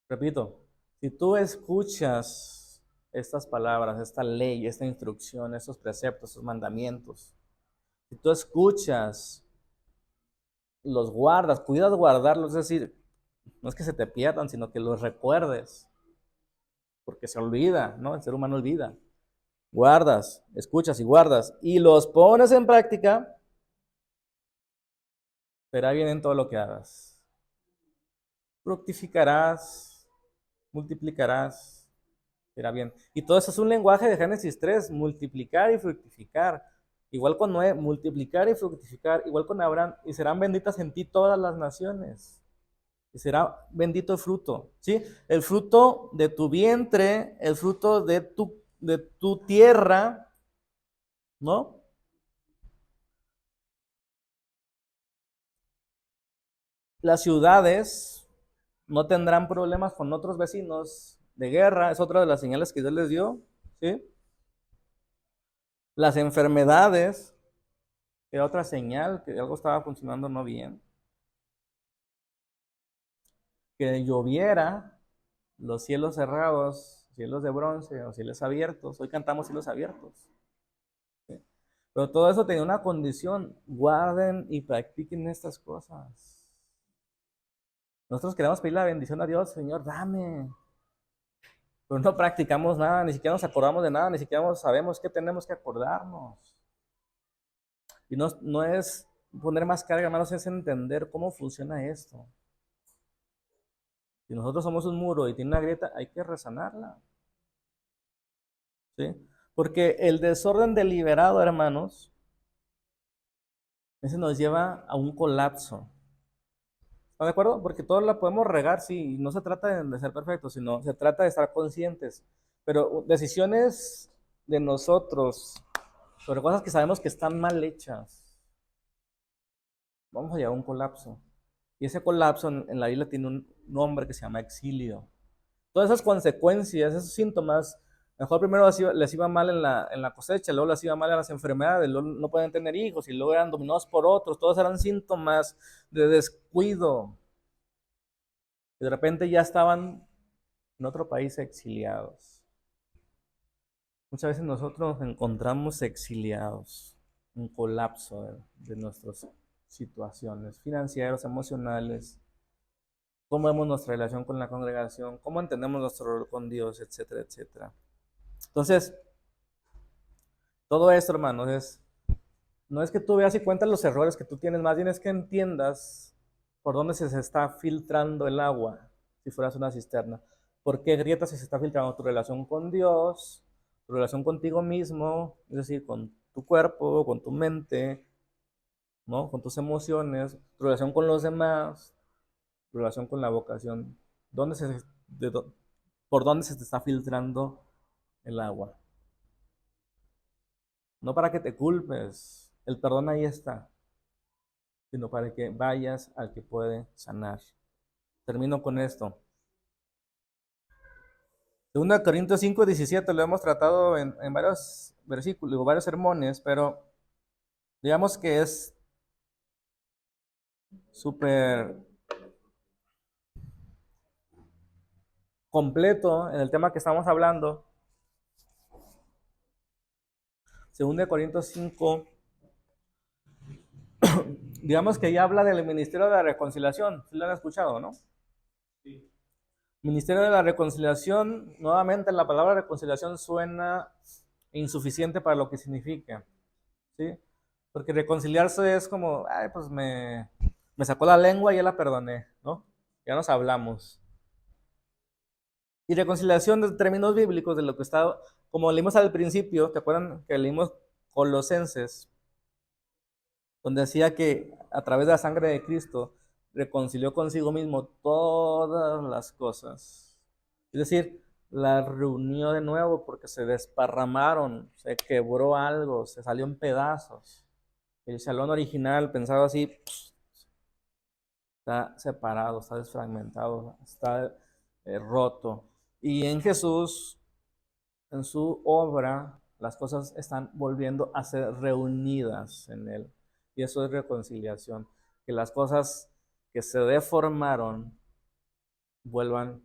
S1: Repito, si tú escuchas estas palabras, esta ley, esta instrucción, estos preceptos, estos mandamientos, si tú escuchas, los guardas, cuidas guardarlos, es decir, no es que se te pierdan, sino que los recuerdes, porque se olvida, ¿no? El ser humano olvida. Guardas, escuchas y guardas, y los pones en práctica, te irá bien en todo lo que hagas. Fructificarás, multiplicarás, era bien. Y todo eso es un lenguaje de Génesis 3, multiplicar y fructificar. Igual con Noé, multiplicar y fructificar. Igual con Abraham, y serán benditas en ti todas las naciones. Y será bendito el fruto, ¿sí? El fruto de tu vientre, el fruto de tu tierra, ¿no? Las ciudades no tendrán problemas con otros vecinos de guerra, es otra de las señales que Dios les dio, ¿sí? Las enfermedades, que era otra señal que algo estaba funcionando no bien. Que lloviera, los cielos cerrados, cielos de bronce o cielos abiertos. Hoy cantamos cielos abiertos. ¿Sí? Pero todo eso tenía una condición. Guarden y practiquen estas cosas. Nosotros queremos pedir la bendición a Dios, Señor, dame. Pero no practicamos nada, ni siquiera nos acordamos de nada, ni siquiera sabemos qué tenemos que acordarnos. Y no es poner más carga, hermanos, es entender cómo funciona esto. Si nosotros somos un muro y tiene una grieta, hay que resanarla. ¿Sí? Porque el desorden deliberado, hermanos, ese nos lleva a un colapso. ¿Está de acuerdo? Porque todos la podemos regar, sí, y no se trata de ser perfectos, sino se trata de estar conscientes. Pero decisiones de nosotros sobre cosas que sabemos que están mal hechas, vamos a llegar a un colapso. Y ese colapso en la Biblia tiene un nombre que se llama exilio. Todas esas consecuencias, esos síntomas, mejor primero les iba mal en la cosecha, luego les iba mal en las enfermedades, luego no podían tener hijos y luego eran dominados por otros, todos eran síntomas de descuido. Y de repente ya estaban en otro país exiliados. Muchas veces nosotros nos encontramos exiliados, un colapso de nuestras situaciones financieras, emocionales, cómo vemos nuestra relación con la congregación, cómo entendemos nuestro rol con Dios, etcétera, etcétera. Entonces, todo esto, hermanos, no es que tú veas y cuentas los errores que tú tienes, más bien es que entiendas por dónde se está filtrando el agua, si fueras una cisterna. ¿Por qué grietas se está filtrando tu relación con Dios, tu relación contigo mismo, es decir, con tu cuerpo, con tu mente, ¿no? Con tus emociones, tu relación con los demás, tu relación con la vocación? ¿Dónde se, ¿Por dónde se te está filtrando el agua? No para que te culpes, el perdón ahí está, sino para que vayas al que puede sanar. Termino con esto. 2 Corintios 5:17 lo hemos tratado en varios versículos, varios sermones, pero digamos que es súper completo en el tema que estamos hablando. 2 Corintios 5, digamos que ya habla del ministerio de la reconciliación. ¿Sí lo han escuchado, no? Sí. Ministerio de la reconciliación, nuevamente la palabra reconciliación suena insuficiente para lo que significa, ¿sí? Porque reconciliarse es como, ay, pues me sacó la lengua y ya la perdoné, ¿no? Ya nos hablamos. Y reconciliación de términos bíblicos, de lo que está, como leímos al principio, ¿te acuerdan que leímos Colosenses? Donde decía que a través de la sangre de Cristo reconcilió consigo mismo todas las cosas. Es decir, la reunió de nuevo porque se desparramaron, se quebró algo, se salió en pedazos. El salón original, pensado así, está separado, está desfragmentado, está roto. Y en Jesús, en su obra, las cosas están volviendo a ser reunidas en Él. Y eso es reconciliación. Que las cosas que se deformaron vuelvan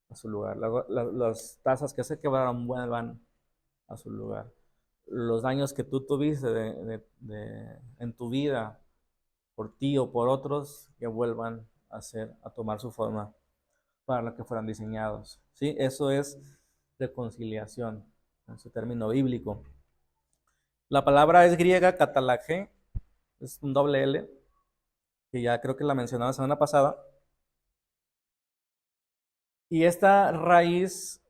S1: a su lugar. Las tazas que se quebraron vuelvan a su lugar. Los daños que tú tuviste en tu vida por ti o por otros, que vuelvan a tomar su forma para la que fueran diseñados. ¿Sí? Eso es reconciliación, en su término bíblico. La palabra es griega katalagé, es un doble L, que ya creo que la mencionaba la semana pasada. Y esta raíz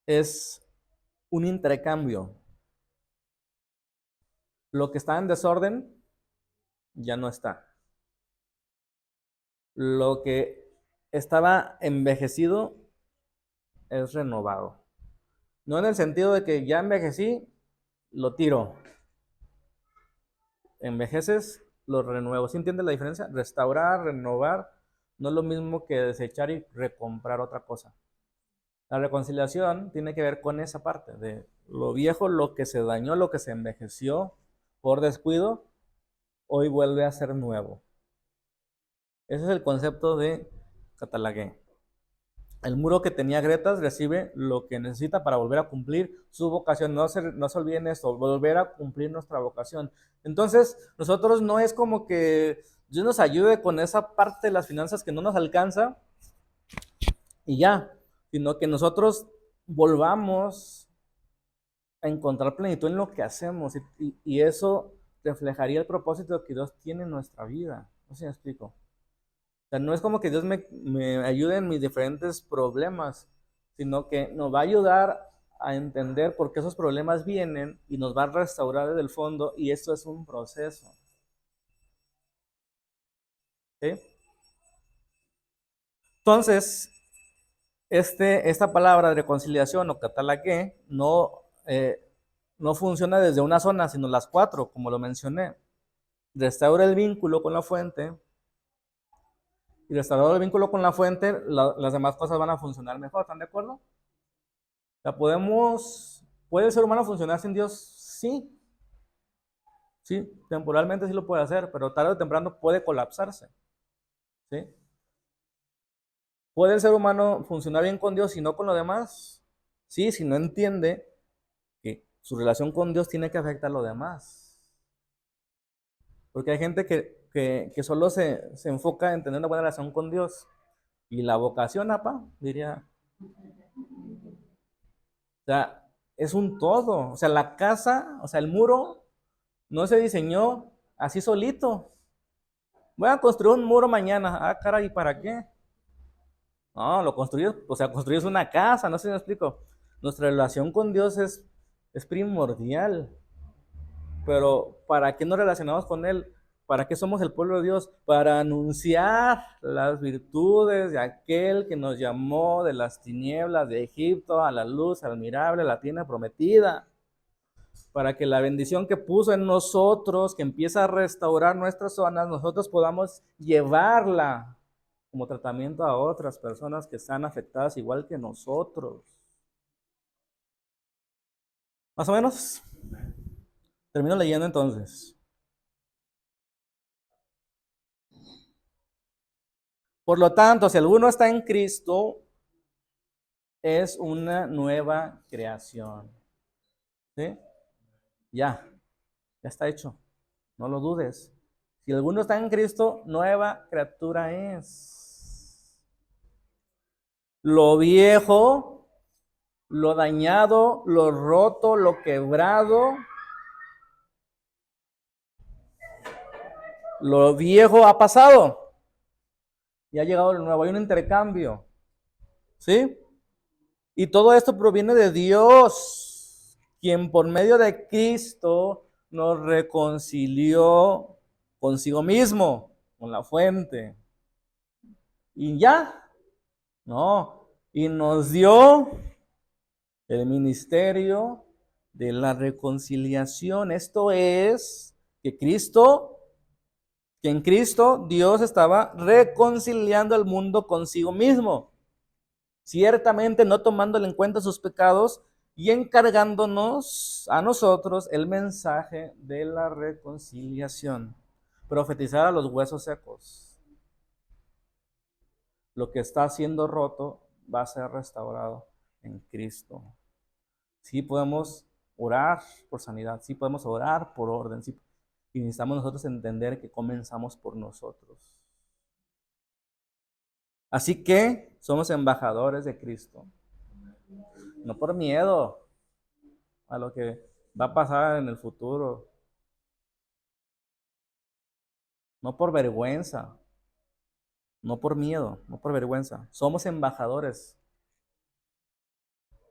S1: es un intercambio. Lo que está en desorden ya no está. Lo que estaba envejecido es renovado. No en el sentido de que ya envejecí, lo tiro. Envejeces, lo renuevo. ¿Sí entiendes la diferencia? Restaurar, renovar, no es lo mismo que desechar y recomprar otra cosa. La reconciliación tiene que ver con esa parte de Lo viejo, lo que se dañó, lo que se envejeció por descuido, hoy vuelve a ser nuevo. Ese es el concepto de Catalagué. El muro que tenía grietas recibe lo que necesita para volver a cumplir su vocación. No se olviden esto, volver a cumplir nuestra vocación. Entonces, nosotros no es como que Dios nos ayude con esa parte de las finanzas que no nos alcanza y ya, sino que nosotros volvamos a encontrar plenitud en lo que hacemos y eso reflejaría el propósito que Dios tiene en nuestra vida. No sé si me explico. O sea, no es como que Dios me ayude en mis diferentes problemas, sino que nos va a ayudar a entender por qué esos problemas vienen y nos va a restaurar desde el fondo y esto es un proceso. ¿Sí? Entonces, esta palabra de reconciliación o catalaqué no funciona desde una zona, sino las cuatro, como lo mencioné. Restaura el vínculo con la fuente y restaurado el vínculo con la fuente, las demás cosas van a funcionar mejor. ¿Están de acuerdo? O sea, ¿puede el ser humano funcionar sin Dios? Sí, sí, temporalmente sí lo puede hacer, pero tarde o temprano puede colapsarse. ¿Sí? ¿Puede el ser humano funcionar bien con Dios y no con lo demás? Sí, si no entiende que su relación con Dios tiene que afectar a lo demás. Porque hay gente que solo se enfoca en tener una buena relación con Dios. Y la vocación, apa, diría. O sea, es un todo. O sea, la casa, o sea, el muro no se diseñó así solito. Voy a construir un muro mañana. Ah, caray, ¿y para qué? No, lo construyes, o sea, construyes una casa, no sé si me explico. Nuestra relación con Dios es primordial. Pero ¿para qué nos relacionamos con Él? ¿Para qué somos el pueblo de Dios? Para anunciar las virtudes de aquel que nos llamó de las tinieblas de Egipto a la luz admirable, la tierra prometida. Para que la bendición que puso en nosotros, que empieza a restaurar nuestras zonas, nosotros podamos llevarla como tratamiento a otras personas que están afectadas igual que nosotros. Más o menos. Termino leyendo entonces. Por lo tanto, si alguno está en Cristo, es una nueva creación. ¿Sí? Ya, ya está hecho. No lo dudes. Si alguno está en Cristo, nueva criatura es. Lo viejo, lo dañado, lo roto, lo quebrado, lo viejo ha pasado y ha llegado lo nuevo. Hay un intercambio. ¿Sí? Y todo esto proviene de Dios, quien por medio de Cristo nos reconcilió consigo mismo, con la fuente. Y ya, no, y nos dio el ministerio de la reconciliación. Esto es que en Cristo Dios estaba reconciliando al mundo consigo mismo, ciertamente no tomándole en cuenta sus pecados y encargándonos a nosotros el mensaje de la reconciliación. Profetizar a los huesos secos. Lo que está siendo roto va a ser restaurado en Cristo. Sí podemos orar por sanidad, sí podemos orar por orden, sí, y necesitamos nosotros entender que comenzamos por nosotros. Así que somos embajadores de Cristo, no por miedo a lo que va a pasar en el futuro, no por vergüenza, no por miedo, no por vergüenza. Somos embajadores,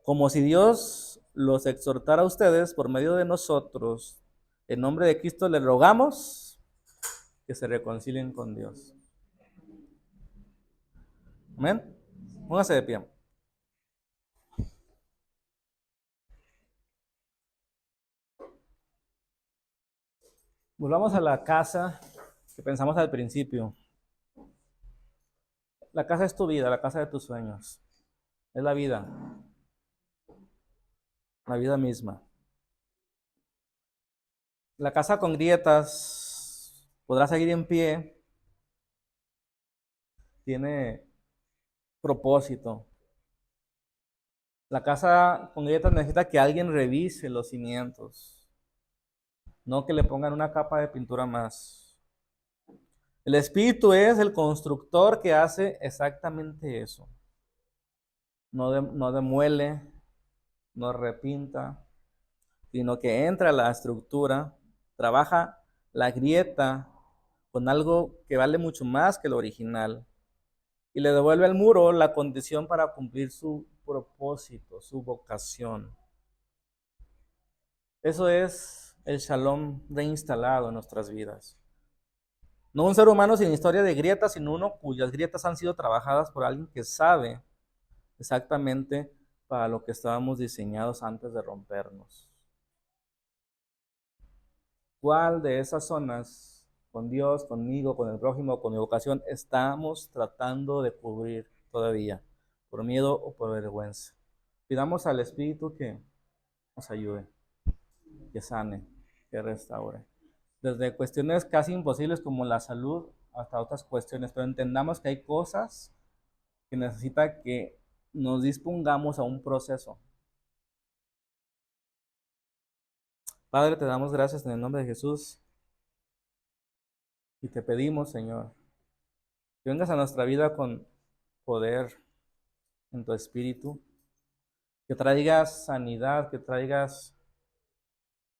S1: como si Dios los exhortara a ustedes por medio de nosotros. En nombre de Cristo les rogamos que se reconcilien con Dios. Amén. Póngase de pie. Volvamos a la casa que pensamos al principio. La casa es tu vida, la casa de tus sueños. Es la vida. la vida misma. La casa con grietas podrá seguir en pie, tiene propósito. La casa con grietas necesita que alguien revise los cimientos, no que le pongan una capa de pintura más. El Espíritu es el constructor que hace exactamente eso. No demuele, no repinta, sino que entra a la estructura, trabaja la grieta con algo que vale mucho más que lo original y le devuelve al muro la condición para cumplir su propósito, su vocación. Eso es el shalom reinstalado en nuestras vidas. No un ser humano sin historia de grietas, sino uno cuyas grietas han sido trabajadas por alguien que sabe exactamente para lo que estábamos diseñados antes de rompernos. ¿Cuál de esas zonas, con Dios, conmigo, con el prójimo, con mi vocación, estamos tratando de cubrir todavía, por miedo o por vergüenza? Pidamos al Espíritu que nos ayude, que sane, que restaure. Desde cuestiones casi imposibles como la salud hasta otras cuestiones, pero entendamos que hay cosas que necesita que nos dispongamos a un proceso. Padre, te damos gracias en el nombre de Jesús y te pedimos, Señor, que vengas a nuestra vida con poder en tu espíritu, que traigas sanidad, que traigas